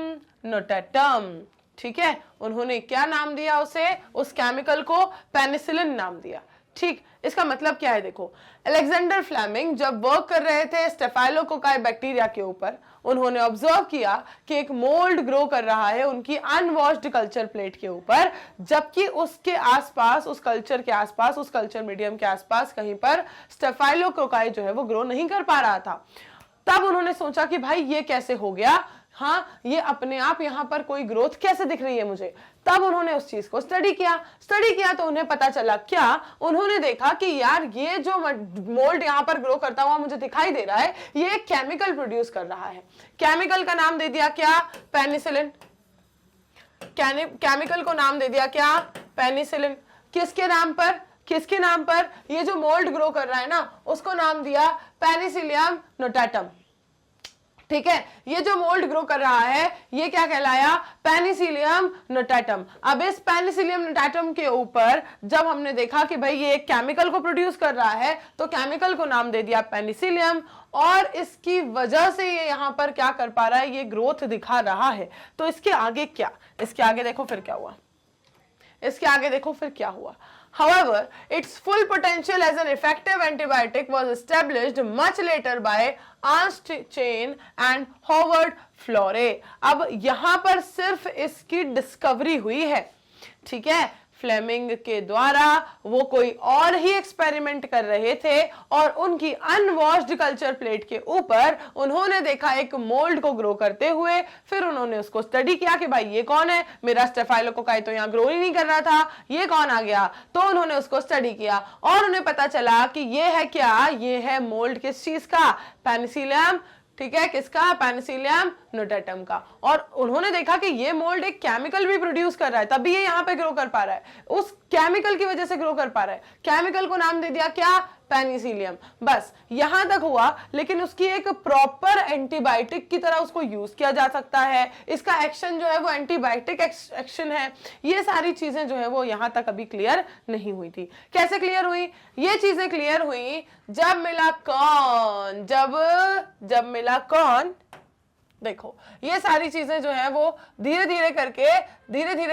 notatum. ठीक है, उन्होंने क्या नाम दिया उसे? उस केमिकल को पेनिसिलिन नाम दिया। ठीक, इसका मतलब क्या है? देखो, अलेक्जेंडर फ्लेमिंग जब वर्क कर रहे थे स्टेफाइलोकोकाई बैक्टीरिया के ऊपर, उन्होंने ऑब्जर्व किया कि एक मोल्ड ग्रो कर रहा है उनकी अनवॉश्ड कल्चर प्लेट के ऊपर, जबकि उसके आसपास, उस कल्चर के आसपास, उस कल्चर मीडियम के आसपास कहीं पर स्टेफाइलोकोकाई जो है वो ग्रो नहीं कर पा रहा था। तब उन्होंने सोचा कि भाई ये कैसे हो गया, हाँ, ये अपने आप यहाँ पर कोई ग्रोथ कैसे दिख रही है मुझे? तब उन्होंने उस चीज को स्टडी किया तो उन्हें पता चला क्या? उन्होंने देखा कि यार ये जो मोल्ड यहाँ पर ग्रो करता हुआ मुझे दिखाई दे रहा है, ये एक केमिकल प्रोड्यूस कर रहा है। केमिकल का नाम दे दिया क्या? पेनिसिलिन। केमिकल को नाम दे दिया क्या? पेनिसिलिन। किसके नाम पर? किसके नाम पर? ये जो मोल्ड ग्रो कर रहा है ना, उसको नाम दिया पेनिसिलियम नोटाटम। ठीक है, ये जो मोल्ड ग्रो कर रहा है ये क्या कहलाया? Penicillium notatum. अब इस पेनिसिलियम नोटाटम के ऊपर जब हमने देखा कि भाई ये एक केमिकल को प्रोड्यूस कर रहा है, तो केमिकल को नाम दे दिया पेनिसिलियम, और इसकी वजह से ये यहां पर क्या कर पा रहा है? ये ग्रोथ दिखा रहा है। तो इसके आगे क्या? इसके आगे देखो फिर क्या हुआ, इसके आगे देखो फिर क्या हुआ। However, its full potential as an effective antibiotic was established much later by Ernst Chain and Howard Florey। अब यहां पर सिर्फ इसकी डिस्कवरी हुई है, ठीक है, फ्लेमिंग के द्वारा। वो कोई और ही एक्सपेरिमेंट कर रहे थे और उनकी अनवॉश्ड कल्चर प्लेट के ऊपर उन्होंने देखा एक मोल्ड को ग्रो करते हुए। फिर उन्होंने उसको स्टडी किया कि भाई ये कौन है? मेरा स्टेफाइलोकोकाई तो यहाँ ग्रो ही नहीं कर रहा था, ये कौन आ गया? तो उन्होंने उसको स्टडी किया और उन्हें पता चला कि ये है क्या? ये है मोल्ड किस चीज का? पेनिसिलियम। ठीक है, किसका? पेनिसिलियम नोटाटम का। और उन्होंने देखा कि ये मोल्ड एक केमिकल भी प्रोड्यूस कर रहा है, तभी ये यहाँ पे ग्रो कर पा रहा है, उस केमिकल की वजह से ग्रो कर पा रहा है। केमिकल को नाम दे दिया क्या? पेनिसिलियम। बस यहां तक हुआ, लेकिन उसकी एक प्रॉपर एंटीबायोटिक की तरह उसको यूज किया जा सकता है, इसका एक्शन जो है वो एंटीबायोटिक एक्शन है। ये सारी चीजें जो है वो यहां तक अभी क्लियर नहीं हुई थी। कैसे क्लियर हुई? ये चीजें क्लियर हुई जब मिला कौन? जब मिला कौन? देखो, ये सारी चीजें जो है वो धीरे धीरे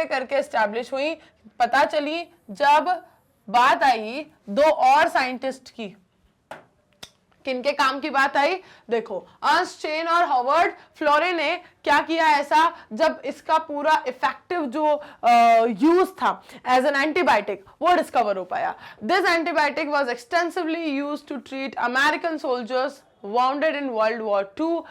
करके एस्टैब्लिश हुई, पता चली जब बात आई दो और साइंटिस्ट की। किनके काम की बात आई? देखो, अर्न्स्ट चेन और हॉवर्ड फ्लोरे ने क्या किया ऐसा, जब इसका पूरा इफेक्टिव जो यूज था एज एन एंटीबायोटिक वो डिस्कवर हो पाया। This antibiotic was extensively used to treat American soldiers wounded in World War 2।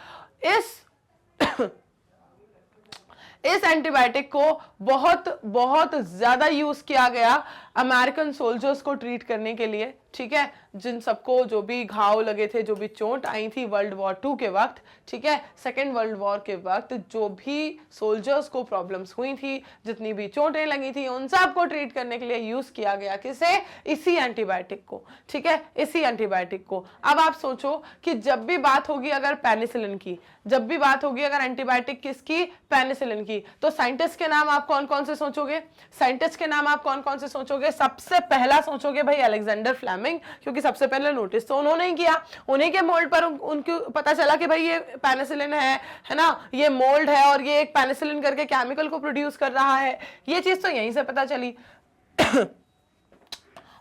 इस एंटीबायोटिक को बहुत ज्यादा यूज किया गया अमेरिकन सोल्जर्स को ट्रीट करने के लिए। ठीक है, जिन सबको जो भी घाव लगे थे, जो भी चोट आई थी वर्ल्ड वॉर 2 के वक्त, ठीक है, सेकेंड वर्ल्ड वॉर के वक्त जो भी सोल्जर्स को प्रॉब्लम्स हुई थी, जितनी भी चोटें लगी थी, उन सब को ट्रीट करने के लिए यूज किया गया किसे? इसी एंटीबायोटिक को। ठीक है, इसी एंटीबायोटिक को। अब आप सोचो कि जब भी बात होगी अगर पेनिसिलिन की, जब भी बात होगी अगर एंटीबायोटिक किसकी? पेनिसिलिन की, तो साइंटिस्ट के नाम आप कौन कौन से सोचोगे? साइंटिस्ट के नाम आप कौन कौन से सोचोगे? सबसे पहला सोचोगे भाई अलेक्जेंडर फ्लेमिंग, क्योंकि सबसे पहले नोटिस तो उन्होंने ही किया। उन्हीं के मोल्ड पर उनको पता चला कि भाई ये पेनिसिलिन है ना, ये मोल्ड है और ये एक पेनिसिलिन करके केमिकल को प्रोड्यूस कर रहा है। ये चीज तो यहीं से पता चली।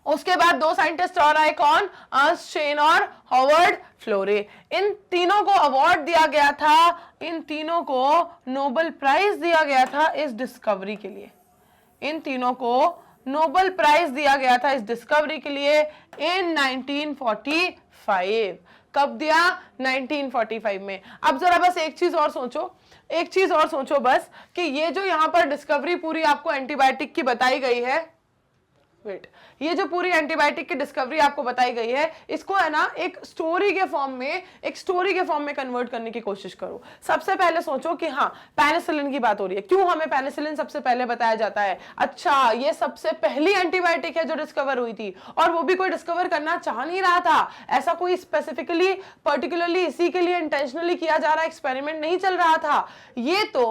उसके बाद दो साइंटिस्ट और आए, कौन, अर्नस्ट चेन और हॉवर्ड फ्लोरे। इन तीनों को अवार्ड दिया गया था, इन तीनों को नोबेल प्राइज दिया गया था इस डिस्कवरी के लिए। इन तीनों को नोबेल प्राइज दिया गया था इस डिस्कवरी के लिए इन 1945। कब दिया? 1945 में। अब जरा बस एक चीज और सोचो, एक चीज और सोचो बस, कि ये जो यहां पर डिस्कवरी पूरी आपको एंटीबायोटिक की बताई गई है, वेट, ये जो पूरी एंटीबायोटिक की डिस्कवरी आपको बताई गई है, इसको है ना एक स्टोरी के फॉर्म में, एक स्टोरी के फॉर्म में कन्वर्ट करने की कोशिश करो। सबसे पहले सोचो कि हाँ, पेनिसिलिन की बात हो रही है, क्यों हमें पेनिसिलिन सबसे पहले बताया जाता है? अच्छा, ये सबसे पहली एंटीबायोटिक है जो डिस्कवर हुई थी, और वो भी कोई डिस्कवर करना चाह नहीं रहा था, ऐसा कोई स्पेसिफिकली पर्टिकुलरली इसी के लिए इंटेंशनली किया जा रहा एक्सपेरिमेंट नहीं चल रहा था। ये तो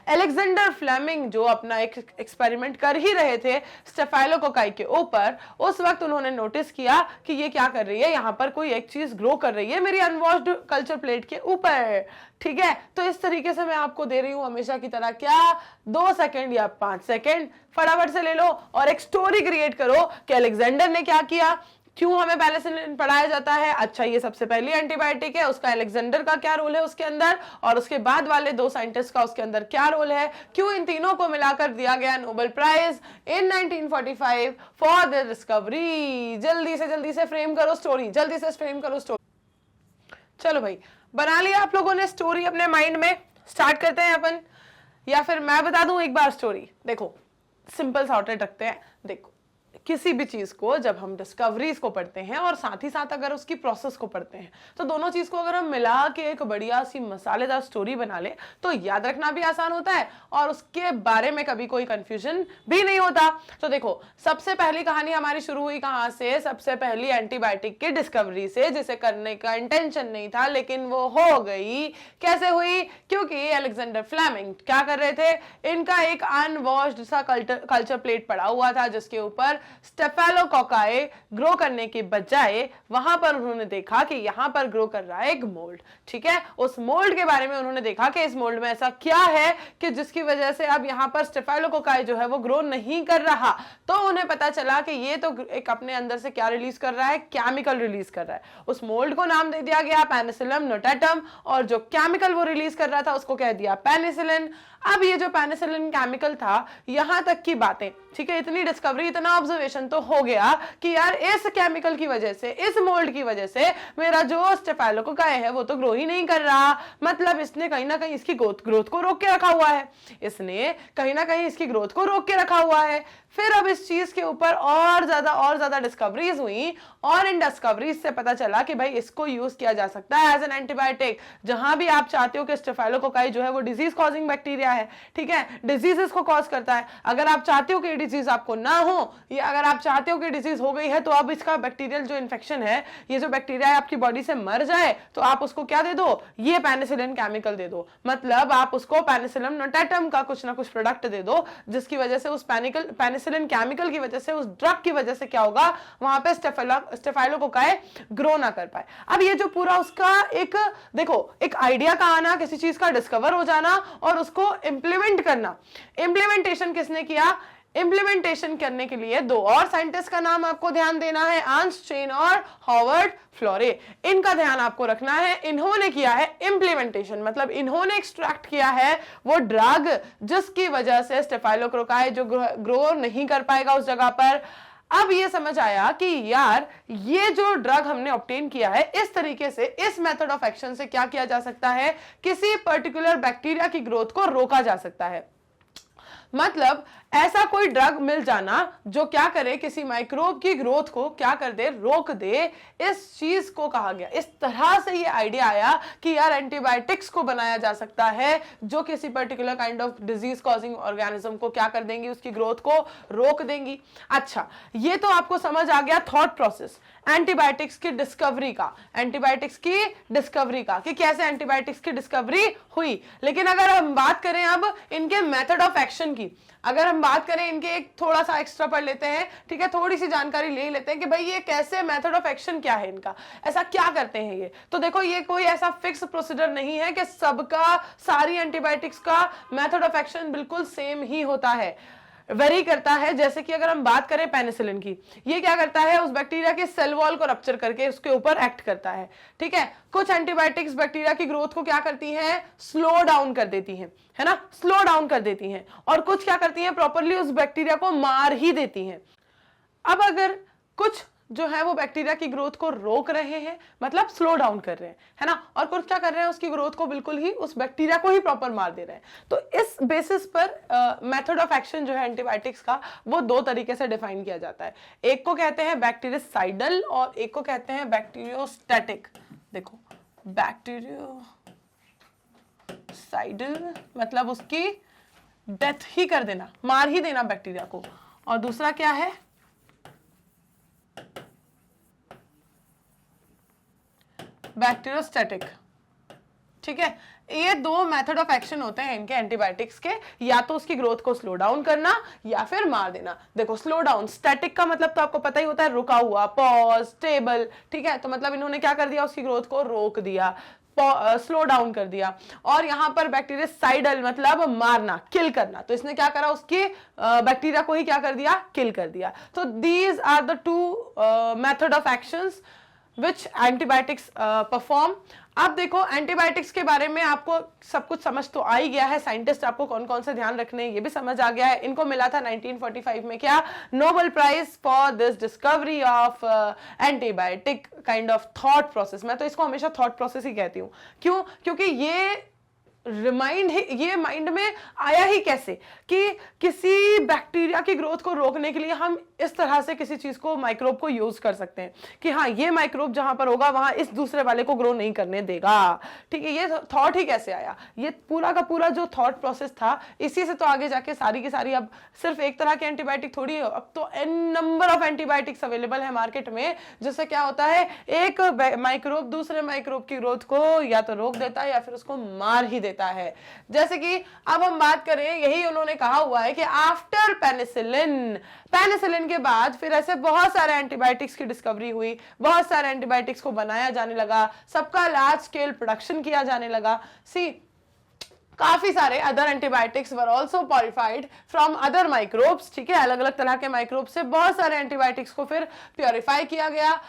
अलेक्जेंडर फ्लेमिंग जो अपना एक एक्सपेरिमेंट कर ही रहे थे स्टेफाइलोकोकाई के ऊपर, उस वक्त उन्होंने नोटिस किया कि ये क्या कर रही है, यहां पर कोई एक चीज ग्रो कर रही है मेरी अनवॉश्ड कल्चर प्लेट के ऊपर। ठीक है, तो इस तरीके से मैं आपको दे रही हूं हमेशा की तरह, क्या 2 सेकंड या 5 सेकंड, फटाफट से ले लो और एक स्टोरी क्रिएट करो कि अलेक्जेंडर ने क्या किया, क्यों हमें पेनिसिलिन पढ़ाया जाता है। अच्छा, ये सबसे पहली एंटीबायोटिक है, उसका अलेक्जेंडर का क्या रोल है उसके अंदर, और उसके बाद वाले दो साइंटिस्ट का उसके अंदर क्या रोल है, क्यों इन तीनों को मिलाकर दिया गया Nobel Prize in 1945 for the discovery. जल्दी से फ्रेम करो स्टोरी, जल्दी से फ्रेम करो स्टोरी। चलो भाई, बना लिया आप लोगों ने स्टोरी अपने माइंड में? स्टार्ट करते हैं अपन, या फिर मैं बता दूं एक बार स्टोरी? देखो, सिंपल सॉर्टेड रखते हैं। देखो, किसी भी चीज को जब हम डिस्कवरीज को पढ़ते हैं और साथ ही साथ अगर उसकी प्रोसेस को पढ़ते हैं, तो दोनों चीज को अगर हम मिला के एक बढ़िया सी मसालेदार स्टोरी बना ले तो याद रखना भी आसान होता है और उसके बारे में कभी कोई कंफ्यूजन भी नहीं होता। तो देखो, सबसे पहली कहानी हमारी शुरू हुई कहां से? सबसे पहली एंटीबायोटिक की डिस्कवरी से, जिसे करने का इंटेंशन नहीं था लेकिन वो हो गई। कैसे हुई? क्योंकि अलेक्जेंडर फ्लेमिंग क्या कर रहे थे, इनका एक अनवॉश्ड सा कल्चर प्लेट पड़ा हुआ था जिसके ऊपर स्टेफाइलोकोकाई ग्रो करने के बजाय वहां पर उन्होंने देखा कि यहां पर ग्रो कर रहा है एक मोल्ड। ठीक है, उस मोल्ड के बारे में उन्होंने देखा कि इस मोल्ड में ऐसा क्या है कि जिसकी वजह से अब यहां पर स्टेफाइलोकोकाई जो है वो ग्रो नहीं कर रहा। तो उन्हें पता चला कि ये तो एक अपने अंदर से क्या रिलीज कर रहा है, केमिकल रिलीज कर रहा है। उस मोल्ड को नाम दे दिया गया पेनिसिलियम नोटाटम, और जो केमिकल वो रिलीज कर रहा था उसको कह दिया पेनिसिलिन। अब ये जो पेनिसिलिन केमिकल था, यहां तक की बातें, ठीक है, इतनी डिस्कवरी, इतना ऑब्जर्वेशन तो हो गया कि यार इस केमिकल की वजह से, इस मोल्ड की वजह से मेरा जो स्टेफाइलोकोकाई है वो तो ग्रो ही नहीं कर रहा। मतलब इसने कहीं ना कहीं इसकी ग्रोथ को रोक के रखा हुआ है, इसने कहीं ना कहीं इसकी ग्रोथ को रोक के रखा हुआ है। फिर अब इस चीज के ऊपर और ज्यादा डिस्कवरीज हुई, और इन डिस्कवरीज से पता चला कि भाई इसको यूज किया जा सकता है एज एन एंटीबायोटिक। जहां भी आप चाहते हो कि स्टेफाइलोकोकाई जो है वो डिजीज कॉजिंग बैक्टीरिया है, ठीक है, डिजीजेस को कॉज करता है। अगर आप चाहते हो कि डिजीज आपको ना हो, या अगर आप चाहते हो कि डिजीज हो गई है तो अब इसका बैक्टीरियल जो इन्फेक्शन है, ये जो बैक्टीरिया है आपकी बॉडी से मर जाए, तो आप उसको क्या दे दो, ये पेनिसिलिन केमिकल दे दो। मतलब आप उसको पेनिसिलियम नोटाटम का कुछ ना कुछ प्रोडक्ट दे दो, जिसकी वजह से उस पेनिसिलिन केमिकल की वजह से, उस ड्रग की वजह से क्या होगा, वहां पे स्टेफाइलोकोकाई ग्रो ना कर पाए। अब ये जो पूरा उसका एक, देखो, एक आइडिया का आना, किसी चीज का डिस्कवर हो जाना और उसको इंप्लीमेंट करना, इंप्लीमेंटेशन किसने किया? इंप्लीमेंटेशन करने के लिए दो और साइंटिस्ट का नाम आपको ध्यान देना है, अर्नस्ट चेन और हॉवर्ड फ्लोरे। इनका ध्यान आपको रखना है। इन्होंने किया है इंप्लीमेंटेशन, मतलब इन्होंने एक्सट्रैक्ट किया है वो ड्रग जिसकी वजह से स्टेफाइलोकोकाई जो ग्रो नहीं कर पाएगा उस जगह पर। अब ये समझ आया कि यार ये जो ड्रग हमने ऑब्टेन किया है, इस तरीके से, इस मेथड ऑफ एक्शन से क्या किया जा सकता है, किसी पर्टिकुलर बैक्टीरिया की ग्रोथ को रोका जा सकता है। मतलब ऐसा कोई ड्रग मिल जाना जो क्या करे, किसी माइक्रोब की ग्रोथ को क्या कर दे, रोक दे, इस चीज को कहा गया। इस तरह से ये आइडिया आया कि यार एंटीबायोटिक्स को बनाया जा सकता है जो किसी particular kind of disease causing organism को क्या कर देंगी, उसकी ग्रोथ को रोक देंगी। अच्छा, ये तो आपको समझ आ गया थॉट प्रोसेस एंटीबायोटिक्स की डिस्कवरी का, एंटीबायोटिक्स की डिस्कवरी का, कि कैसे एंटीबायोटिक्स की डिस्कवरी हुई। लेकिन अगर हम बात करें अब इनके मेथड ऑफ एक्शन की, अगर हम बात करें इनके, एक थोड़ा सा एक्स्ट्रा पढ़ लेते हैं, ठीक है, थोड़ी सी जानकारी ले लेते हैं कि भाई ये कैसे, मेथड ऑफ एक्शन क्या है इनका, ऐसा क्या करते हैं ये। तो देखो, ये कोई ऐसा फिक्स प्रोसीजर नहीं है कि सबका, सारी एंटीबायोटिक्स का मेथड ऑफ एक्शन बिल्कुल सेम ही होता है। वेरी करता है। जैसे कि अगर हम बात करें पेनिसिलिन की, ये क्या करता है, उस बैक्टीरिया के सेल वॉल को रप्चर करके उसके ऊपर एक्ट करता है, ठीक है। कुछ एंटीबायोटिक्स बैक्टीरिया की ग्रोथ को क्या करती हैं, स्लो डाउन कर देती हैं, है ना, स्लो डाउन कर देती हैं। और कुछ क्या करती हैं, प्रॉपरली उस बैक्टीरिया को मार ही देती हैं। अब अगर कुछ जो है वो बैक्टीरिया की ग्रोथ को रोक रहे हैं, मतलब स्लो डाउन कर रहे हैं, है ना, और कुछ क्या कर रहे हैं, उसकी ग्रोथ को बिल्कुल ही, उस बैक्टीरिया को ही प्रॉपर मार दे रहे हैं। तो इस बेसिस पर मेथड ऑफ एक्शन जो है एंटीबायोटिक्स का, वो दो तरीके से डिफाइन किया जाता है। एक को कहते हैं बैक्टीरियोसाइडल और एक को कहते हैं बैक्टीरियोस्टैटिक। देखो, बैक्टीरियोसाइडल मतलब उसकी डेथ ही कर देना, मार ही देना बैक्टीरिया को, और दूसरा क्या है, बैक्टीरियोस्टैटिक, ठीक है। ये दो मेथड ऑफ एक्शन होते हैं इनके एंटीबायोटिक्स के, या तो उसकी ग्रोथ को स्लो डाउन करना या फिर मार देना। देखो, स्लो डाउन, स्टैटिक का मतलब तो आपको पता ही होता है, रुका हुआ, पॉज, स्टेबल, ठीक है। तो मतलब इन्होंने क्या कर दिया, उसकी ग्रोथ को रोक दिया, स्लो डाउन कर दिया। और यहां पर बैक्टीरियोसाइडल मतलब मारना, किल करना, तो इसने क्या करा, उसकी बैक्टीरिया को ही क्या कर दिया, किल कर दिया। तो these are the two method of actions which antibiotics perform। अब देखो, एंटीबायोटिक्स के बारे में आपको सब कुछ समझ तो आ ही गया है। साइंटिस्ट आपको कौन कौन से ध्यान रखने हैं ये भी समझ आ गया है। इनको मिला था 1945 में क्या, Nobel Prize for this discovery of antibiotic kind of thought process. मैं तो इसको हमेशा थॉट प्रोसेस ही कहती हूँ। क्यों? क्योंकि ये माइंड में आया ही कैसे कि किसी बैक्टीरिया की ग्रोथ को रोकने के लिए हम इस तरह से किसी चीज को, माइक्रोब को यूज कर सकते हैं कि हाँ, ये माइक्रोब जहां पर होगा वहां इस दूसरे वाले को ग्रो नहीं करने देगा, ठीक है। ये थॉट ही कैसे आया, ये पूरा का पूरा जो थॉट प्रोसेस था, इसी से तो आगे जाके सारी की सारी, अब सिर्फ एक तरह के एंटीबायोटिक थोड़ी है, अब तो an number of antibiotics available है मार्केट में, जिससे क्या होता है, एक माइक्रोब दूसरे माइक्रोब की ग्रोथ को या तो रोक देता है या फिर उसको मार ही देता है। जैसे कि अब हम बात करें, यही उन्होंने कहा हुआ है कि आफ्टर पेनिसिलिन के बाद फिर ऐसे बहुत सारे एंटीबायोटिक्स की डिस्कवरी हुई, बहुत सारे एंटीबायोटिक्स को बनाया जाने लगा, सबका लार्ज स्केल प्रोडक्शन किया जाने लगा। सी, काफी सारे other antibiotics were also purified from other microbes, ठीक है। अलग अलग तरह के माइक्रोब से बहुत सारे एंटीबायोटिक्स को फिर प्योरीफाई किया गया।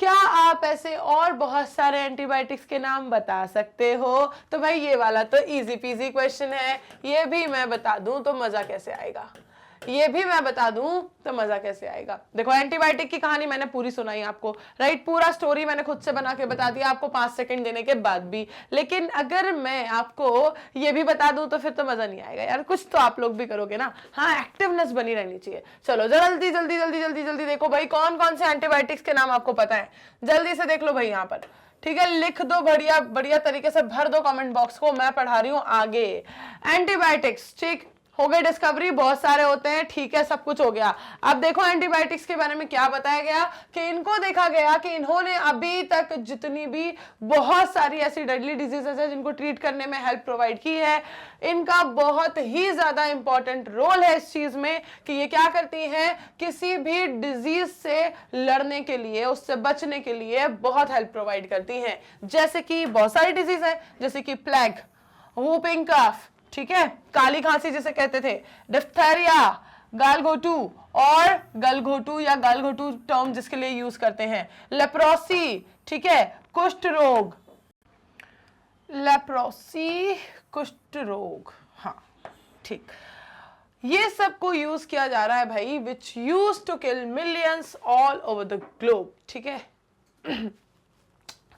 क्या आप ऐसे और बहुत सारे एंटीबायोटिक्स के नाम बता सकते हो? तो भाई ये वाला तो इजी पीजी क्वेश्चन है, ये भी मैं बता दूं तो मजा कैसे आएगा, ये भी मैं बता दूं तो मजा कैसे आएगा। देखो, एंटीबायोटिक की कहानी मैंने पूरी सुनाई आपको, राइट, पूरा स्टोरी मैंने खुद से बना के बता दिया आपको 5 सेकंड देने के बाद भी। लेकिन अगर मैं आपको ये भी बता दूं तो फिर तो मजा नहीं आएगा यार, कुछ तो आप लोग भी करोगे ना। हाँ, एक्टिवनेस बनी रहनी चाहिए। चलो जल्दी जल्दी जल्दी जल्दी जल्दी देखो भाई, कौन कौन से एंटीबायोटिक्स के नाम आपको पता है, जल्दी से देख लो भाई यहाँ पर, ठीक है। लिख दो, बढ़िया बढ़िया तरीके से भर दो कमेंट बॉक्स को, मैं पढ़ा रही हूं आगे। एंटीबायोटिक्स, ठीक हो गए, डिस्कवरी बहुत सारे होते हैं, ठीक है, सब कुछ हो गया। अब देखो एंटीबायोटिक्स के बारे में क्या बताया गया कि इनको देखा गया कि इन्होंने अभी तक जितनी भी बहुत सारी ऐसी डेडली डिजीजेस है जिनको ट्रीट करने में हेल्प प्रोवाइड की है, इनका बहुत ही ज्यादा इंपॉर्टेंट रोल है इस चीज में कि ये क्या करती हैं, किसी भी डिजीज से लड़ने के लिए, उससे बचने के लिए बहुत हेल्प प्रोवाइड करती हैं। जैसे कि बहुत सारी डिजीज है, जैसे कि प्लेग, वूपिंग कफ, ठीक है, काली खांसी जिसे कहते थे, डिप्थेरिया, गालघोटू और गलघोटू या गालघोटू टर्म जिसके लिए यूज करते हैं, लेप्रोसी, ठीक है, कुष्ठ रोग, लेप्रोसी, कुष्ठ रोग, हाँ ठीक, ये सब को यूज किया जा रहा है भाई, which use to kill millions all over the globe, ठीक है।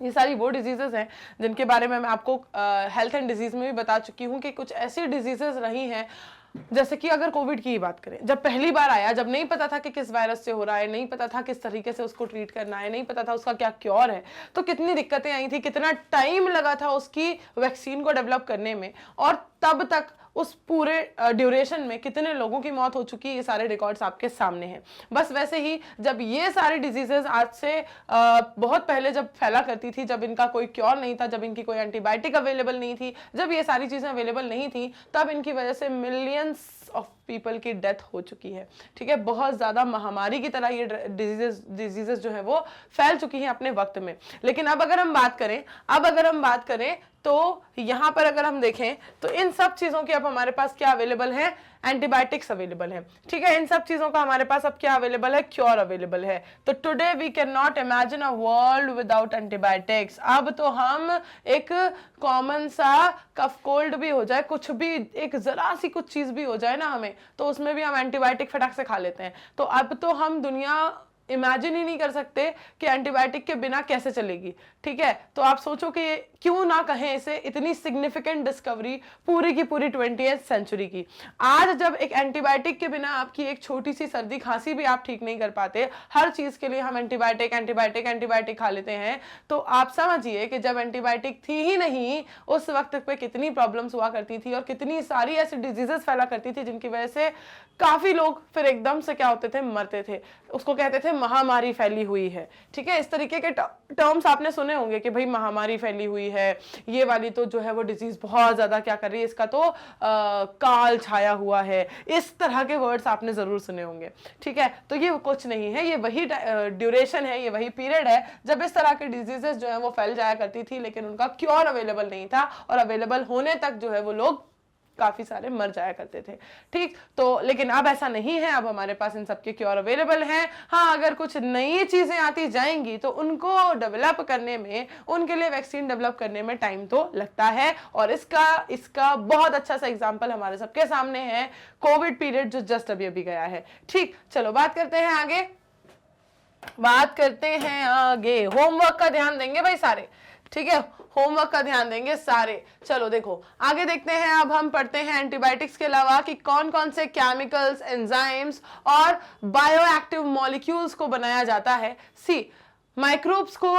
ये सारी वो डिजीजेस हैं जिनके बारे में मैं आपको हेल्थ एंड डिजीज में भी बता चुकी हूँ कि कुछ ऐसी डिजीजेस रही हैं, जैसे कि अगर कोविड की ही बात करें, जब पहली बार आया, जब नहीं पता था कि किस वायरस से हो रहा है, नहीं पता था किस तरीके से उसको ट्रीट करना है, नहीं पता था उसका क्या क्योर है, तो कितनी दिक्कतें आई थी, कितना टाइम लगा था उसकी वैक्सीन को डेवलप करने में, और तब तक उस पूरे ड्यूरेशन में कितने लोगों की मौत हो चुकी है, ये सारे रिकॉर्ड्स आपके सामने हैं। बस वैसे ही जब ये सारी डिजीजेस आज से बहुत पहले जब फैला करती थी, जब इनका कोई क्योर नहीं था, जब इनकी कोई एंटीबायोटिक अवेलेबल नहीं थी, जब ये सारी चीजें अवेलेबल नहीं थी, तब इनकी वजह से मिलियंस ऑफ पीपल की डेथ हो चुकी है, ठीक है। बहुत ज्यादा महामारी की तरह ये डिजीजेस जो है वो फैल चुकी हैं अपने वक्त में। लेकिन अब अगर हम बात करें तो यहां पर अगर हम देखें तो इन सब चीजों के अब हमारे पास क्या अवेलेबल है, एंटीबायोटिक्स अवेलेबल है, ठीक है। इन सब चीजों का हमारे पास अब क्या अवेलेबल है, क्योर अवेलेबल है। तो today we can not imagine a world without antibiotics. अब तो हम एक कॉमन सा कफ कोल्ड भी हो जाए, कुछ भी एक जरा सी कुछ चीज भी हो जाए ना हमें, तो उसमें भी हम एंटीबायोटिक फटाक से खा लेते हैं। तो अब तो हम दुनिया इमेजिन ही नहीं कर सकते कि एंटीबायोटिक के बिना कैसे चलेगी, ठीक है। तो आप सोचो कि क्यों ना कहें इसे इतनी सिग्निफिकेंट डिस्कवरी पूरी की पूरी 20th सेंचुरी की। आज जब एक एंटीबायोटिक के बिना आपकी एक छोटी सी सर्दी खांसी भी आप ठीक नहीं कर पाते, हर चीज के लिए हम एंटीबायोटिक एंटीबायोटिक एंटीबायोटिक खा लेते हैं, तो आप समझिए कि जब एंटीबायोटिक थी ही नहीं उस वक्त पे कितनी प्रॉब्लम्स हुआ करती थी और कितनी सारी ऐसी डिजीजेस फैला करती थी जिनकी वजह से काफी लोग फिर एकदम से क्या होते थे, मरते थे। उसको कहते थे महामारी फैली हुई है, ठीक है। इस तरीके के टर्म्स आपने सुने होंगे कि भाई महामारी फैली हुई है, ये वाली तो जो है वो डिजीज बहुत ज्यादा क्या कर रही है, इसका तो काल छाया हुआ है, इस तरह के वर्ड्स आपने जरूर सुने होंगे, ठीक है। तो ये कुछ नहीं है, ये वही ड्यूरेशन है, ये वही पीरियड है जब इस तरह के डिजीजेस जो है वो फैल जाया करती थी, लेकिन उनका क्योर अवेलेबल नहीं था और अवेलेबल होने तक जो है वो लोग काफी सारे मर जाया करते थे, ठीक। तो लेकिन अब ऐसा नहीं है, अब हमारे पास इन सबके क्योर अवेलेबल हैं। हाँ, अगर कुछ नई चीजें आती जाएंगी तो उनको डेवलप करने में, उनके लिए वैक्सीन डेवलप करने में टाइम तो लगता है, और इसका बहुत अच्छा सा एग्जांपल हमारे सबके सामने है कोविड पीरियड जो जस्ट अभी अभी गया है, ठीक। चलो बात करते हैं आगे, होमवर्क का ध्यान देंगे भाई सारे, ठीक है। होमवर्क का ध्यान देंगे सारे। चलो देखो आगे देखते हैं, अब हम पढ़ते हैं एंटीबायोटिक्स के अलावा कि कौन कौन से केमिकल्स, एंजाइम्स और बायोएक्टिव मॉलिक्यूल्स को बनाया जाता है। सी, माइक्रोब्स को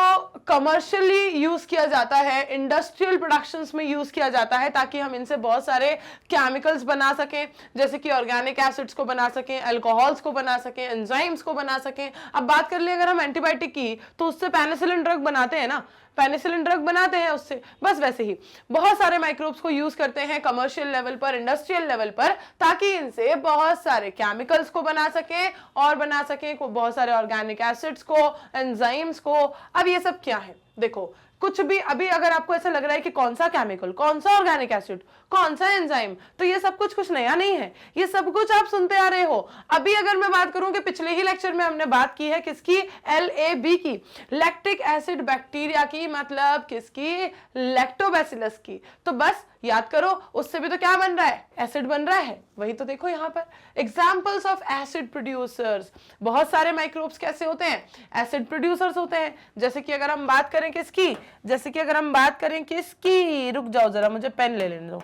कमर्शियली यूज किया जाता है, इंडस्ट्रियल प्रोडक्शंस में यूज किया जाता है ताकि हम इनसे बहुत सारे केमिकल्स बना सकें, जैसे कि ऑर्गेनिक एसिड्स को बना सकें, अल्कोहल्स को बना सकें, एंजाइम्स को बना सकें। अब बात कर ले अगर हम एंटीबायोटिक की, तो उससे पेनिसिलिन ड्रग बनाते हैं ना, पेनिसिलिन ड्रग बनाते हैं उससे, बस वैसे ही बहुत सारे माइक्रोब्स को यूज करते हैं कमर्शियल लेवल पर, इंडस्ट्रियल लेवल पर, ताकि इनसे बहुत सारे केमिकल्स को बना सकें और बना सकें को बहुत सारे ऑर्गेनिक एसिड्स को, एंजाइम्स को। अब ये सब क्या है, देखो कुछ भी अभी अगर आपको ऐसा लग रहा है कि कौन सा केमिकल, कौन सा ऑर्गेनिक एसिड, कौन सा एंजाइम, तो ये सब कुछ नया नहीं है, ये सब कुछ आप सुनते आ रहे हो। अभी अगर मैं बात करूं कि पिछले ही लेक्चर में हमने बात की है किसकी, LAB की, लैक्टिक एसिड बैक्टीरिया की, मतलब किसकी, लैक्टोबैसिलस की। तो बस याद करो, उससे भी तो क्या बन रहा है, एसिड बन रहा है। वही तो देखो यहाँ पर एग्जाम्पल्स ऑफ एसिड प्रोड्यूसर्स, बहुत सारे माइक्रोब्स कैसे होते हैं, एसिड प्रोड्यूसर्स होते हैं। जैसे कि अगर हम बात करें किसकी, जैसे कि अगर हम बात करें किसकी, रुक जाओ जरा मुझे पेन ले लेने दो,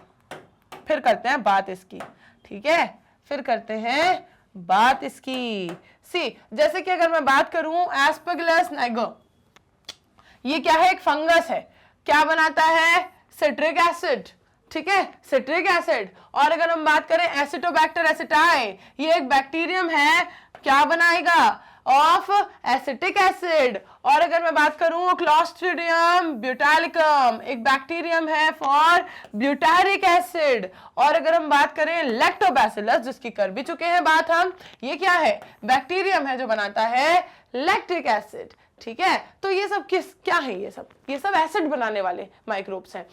फिर करते हैं बात इसकी, ठीक है, फिर करते हैं बात इसकी। सी, जैसे कि अगर मैं बात करूं एस्परगिलस नाइगर, ये क्या है, एक फंगस है, क्या बनाता है, सिट्रिक एसिड, ठीक है, सिट्रिक एसिड। और अगर हम बात करें एसिटोबैक्टर एसिटाई, ये एक बैक्टीरियम है, क्या बनाएगा, ऑफ एसिटिक एसिड। और अगर मैं बात करूं क्लोस्ट्रिडियम ब्यूटालिकम, एक बैक्टीरियम है फॉर ब्यूटारिक एसिड। और अगर हम बात करें लैक्टोबैसिलस, जिसकी कर भी चुके हैं बात हम, ये क्या है, बैक्टीरियम है जो बनाता है लैक्टिक एसिड, ठीक है। तो ये सब क्या है, ये सब एसिड बनाने वाले माइक्रोब्स हैं।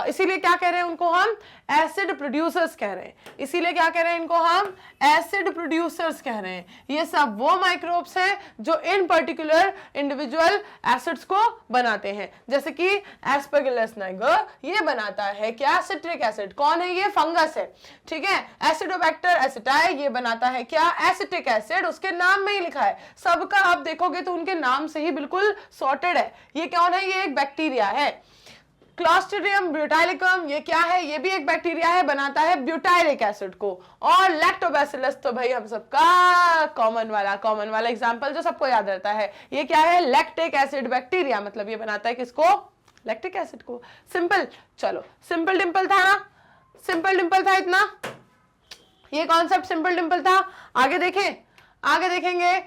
इसीलिए क्या कह रहे हैं उनको हम, एसिड प्रोड्यूसर्स कह रहे हैं। इसीलिए क्या कह रहे हैं इनको हम, एसिड प्रोड्यूसर्स कह रहे हैं। ये सब वो माइक्रोब्स हैं जो इन पर्टिकुलर इंडिविजुअल एसिड्स को बनाते हैं। जैसे कि एस्परगिलस नाइगर, ये बनाता है क्या, सिट्रिक एसिड। कौन है ये, फंगस है, ठीक है। एसिडोबैक्टर एसिटाई, ये बनाता है क्या, एसिटिक एसिड, उसके नाम में ही लिखा है। सबका आप देखोगे तो उनके नाम से ही बिल्कुल सॉर्टेड है। ये कौन है, ये एक बैक्टीरिया है। क्लोस्ट्रिडियम ब्यूटाइलिकम, ये क्या है, ये भी एक बैक्टीरिया है, बनाता है ब्यूटाइरिक एसिड को। और लैक्टोबैसिलस तो भाई हम सबका कॉमन वाला एग्जांपल जो सबको याद रहता है, ये क्या है, लैक्टिक एसिड बैक्टीरिया, मतलब ये बनाता है किसको, लैक्टिक एसिड को। सिंपल, चलो सिंपल डिंपल था ना, सिंपल डिंपल था इतना, ये कॉन्सेप्ट सिंपल डिंपल था। आगे देखेंगे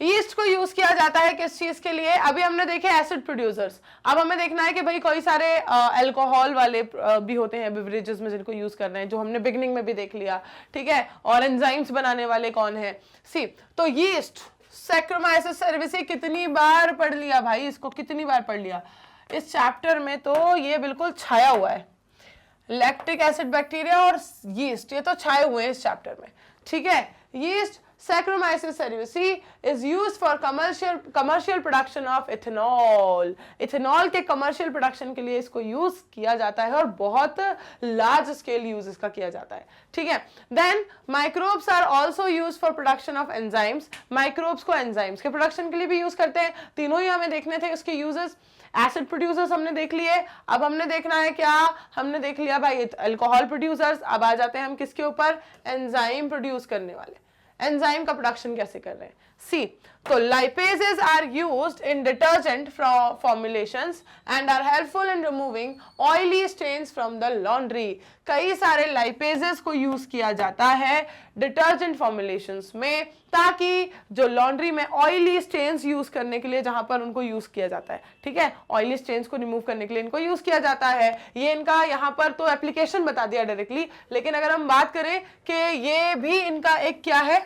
यीस्ट को यूज किया जाता है किस चीज के लिए, अभी हमने देखे एसिड प्रोड्यूसर्स। अब हमें देखना है कि भाई कोई सारे अल्कोहल वाले भी होते हैं बेवरेजेस में जिनको यूज कर रहे हैं, जो हमने बिगनिंग में भी देख लिया, ठीक है। और एंजाइम्स बनाने वाले कौन है, सी, तो यीस्ट, सैक्रोमाइसिस सर्विसी कितनी बार पढ़ लिया भाई, इसको कितनी बार पढ़ लिया इस चैप्टर में, तो ये बिल्कुल छाया हुआ है। लैक्टिक एसिड बैक्टीरिया और यीस्ट, ये तो छाए हुए हैं इस चैप्टर में, ठीक है। Yeast Saccharomyces cerevisiae is used for commercial production of ethanol. Ethanol के कमर्शियल प्रोडक्शन के लिए इसको यूज किया जाता है और बहुत लार्ज स्केल यूज इसका किया जाता है, ठीक है। Then microbes are also use for production of enzymes, microbes को एंजाइम्स के प्रोडक्शन के लिए भी यूज करते हैं। तीनों ही हमें देखने थे उसके यूजेस। एसिड प्रोड्यूसर्स हमने देख लिए, अब हमने देखना है क्या, हमने देख लिया भाई अल्कोहल प्रोड्यूसर्स। अब आ जाते हैं हम किसके ऊपर, एंजाइम प्रोड्यूस करने वाले। एंजाइम का प्रोडक्शन कैसे कर रहे हैं, सी। तो lipases are used in detergent formulations and are helpful in removing oily stains from the laundry. कई सारे लाइपेजेस को यूज किया जाता है डिटर्जेंट फॉर्मुलेशंस में, ताकि जो लॉन्ड्री में ऑयली स्टेन्स यूज करने के लिए जहां पर उनको यूज किया जाता है, ठीक है, ऑयली स्टेन्स को रिमूव करने के लिए इनको यूज किया जाता है। ये इनका यहाँ पर तो एप्लीकेशन बता दिया डायरेक्टली, लेकिन अगर हम बात करें कि ये भी इनका एक क्या है,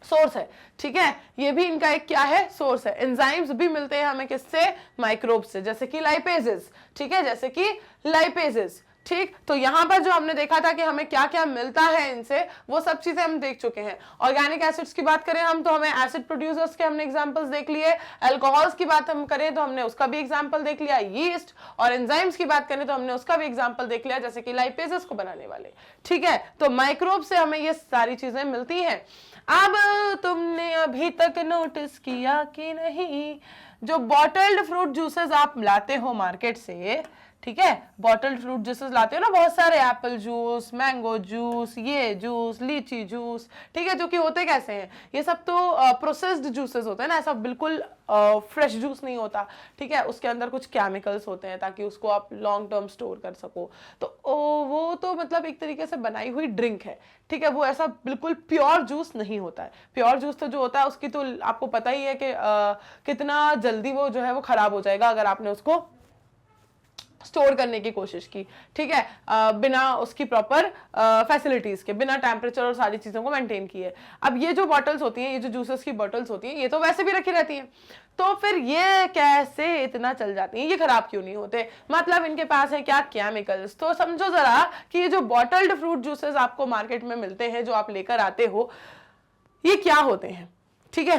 सोर्स है, ठीक है। ये भी इनका एक क्या है, सोर्स है। एंजाइम्स भी मिलते हैं हमें किससे, माइक्रोब्स से, जैसे कि लाइपेजेस, ठीक है, जैसे कि लाइपेजेस, ठीक। तो यहां पर जो हमने देखा था कि हमें क्या क्या मिलता है इनसे, वो सब चीजें हम देख चुके हैं। ऑर्गेनिक एसिड्स की बात करें हम तो हमें एसिड प्रोड्यूसर्स के हमने एग्जांपल्स देख लिए। अल्कोहल्स की बात हम करें तो हमने उसका भी एग्जांपल देख लिया, यीस्ट। और एंजाइम्स की बात करें तो हमने उसका भी एग्जांपल देख लिया, जैसे कि लाइपेजेस को बनाने वाले, ठीक है। तो माइक्रोब से हमें ये सारी चीजें मिलती हैं। अब तुमने अभी तक नोटिस किया कि नहीं, जो बॉटल्ड फ्रूट जूसेस आप लाते हो मार्केट से, ठीक है, बॉटल्ड फ्रूट जूसेस लाते हो ना बहुत सारे, एप्पल जूस, मैंगो जूस, ये जूस, लीची जूस, ठीक है, जो कि होते कैसे हैं, ये सब तो प्रोसेस्ड जूसेस होते हैं ना, ऐसा बिल्कुल फ्रेश जूस नहीं होता, ठीक है। उसके अंदर कुछ केमिकल्स होते हैं ताकि उसको आप लॉन्ग टर्म स्टोर कर सको। तो वो तो मतलब एक तरीके से बनाई हुई ड्रिंक है, ठीक है, वो ऐसा बिल्कुल प्योर जूस नहीं होता है। प्योर जूस तो जो होता है उसकी तो आपको पता ही है कि कितना जल्दी वो जो है वो खराब हो जाएगा अगर आपने उसको स्टोर करने की कोशिश की, ठीक है, बिना उसकी प्रॉपर फैसिलिटीज के, बिना टेम्परेचर और सारी चीजों को मेंटेन किए। अब ये जो बॉटल्स होती हैं, ये जो जूसेस की बॉटल्स होती हैं, ये तो वैसे भी रखी रहती हैं, तो फिर ये कैसे इतना चल जाती हैं, ये खराब क्यों नहीं होते, मतलब इनके पास है क्या, केमिकल्स। तो समझो जरा कि ये जो बॉटल्ड फ्रूट जूसेस आपको मार्केट में मिलते हैं, जो आप लेकर आते हो, ये क्या होते हैं, ठीक है,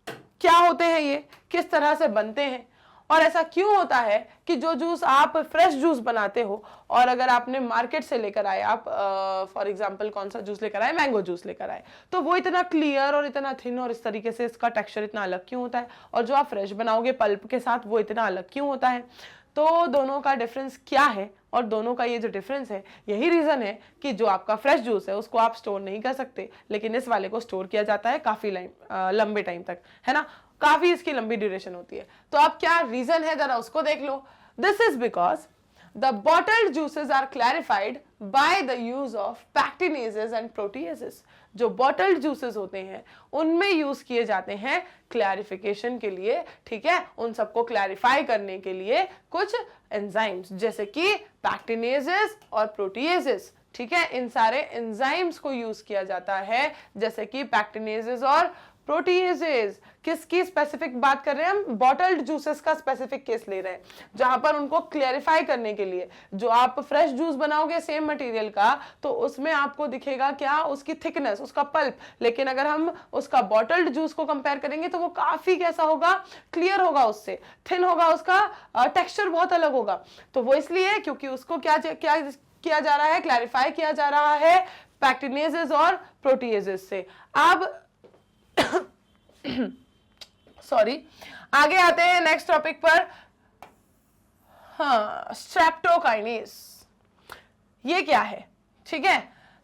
क्या होते हैं, ये किस तरह से बनते हैं, और ऐसा क्यों होता है कि जो जूस आप फ्रेश जूस बनाते हो और अगर आपने मार्केट से लेकर आए, आप फॉर एग्जांपल कौन सा जूस लेकर आए, मैंगो जूस लेकर आए, तो वो इतना क्लियर और इतना थिन और इस तरीके से इसका टेक्सचर इतना अलग क्यों होता है, और जो आप फ्रेश बनाओगे पल्प के साथ वो इतना अलग क्यों होता है। तो दोनों का डिफरेंस क्या है, और दोनों का ये जो डिफरेंस है, यही रीजन है कि जो आपका फ्रेश जूस है उसको आप स्टोर नहीं कर सकते, लेकिन इस वाले को स्टोर किया जाता है काफी लंबे टाइम तक, है ना, काफी इसकी लंबी ड्यूरेशन होती है। तो अब क्या रीजन है, जरा उसको देख लो। This is because the bottled juices are clarified by the use of pectinases and proteases. जो बॉटल्ड जूसेस होते हैं उनमें यूज किए जाते हैं क्लैरिफिकेशन के लिए, ठीक है, उन सबको क्लैरिफाई करने के लिए कुछ एंजाइम्स, जैसे कि पैक्टिनेजेस और प्रोटीएजेस, ठीक है, इन सारे एंजाइम्स को यूज किया जाता है, जैसे कि पैक्टिनेजेस और प्रोटीएजेस। किसकी स्पेसिफिक बात कर रहे हैं हम, बॉटल्ड जूसेस का स्पेसिफिक केस ले रहे हैं, जहां पर उनको क्लैरिफाई करने के लिए, जो आप फ्रेश जूस बनाओगे सेम मटेरियल का, तो उसमें आपको दिखेगा क्या, उसकी थिकनेस, उसका पल्प, लेकिन अगर हम उसका बॉटल्ड जूस को कंपेयर करेंगे तो वो काफी कैसा होगा, क्लियर होगा, उससे थिन होगा, उसका टेक्सचर बहुत अलग होगा। तो वो इसलिए क्योंकि उसको क्या किया जा रहा है, क्लैरिफाई किया जा रहा है पैक्टिनेजेस और प्रोटीएजेस से। अब सॉरी, आगे आते हैं नेक्स्ट टॉपिक पर। हाँ, स्ट्रेप्टोकाइनेस, ये क्या है, ठीक है,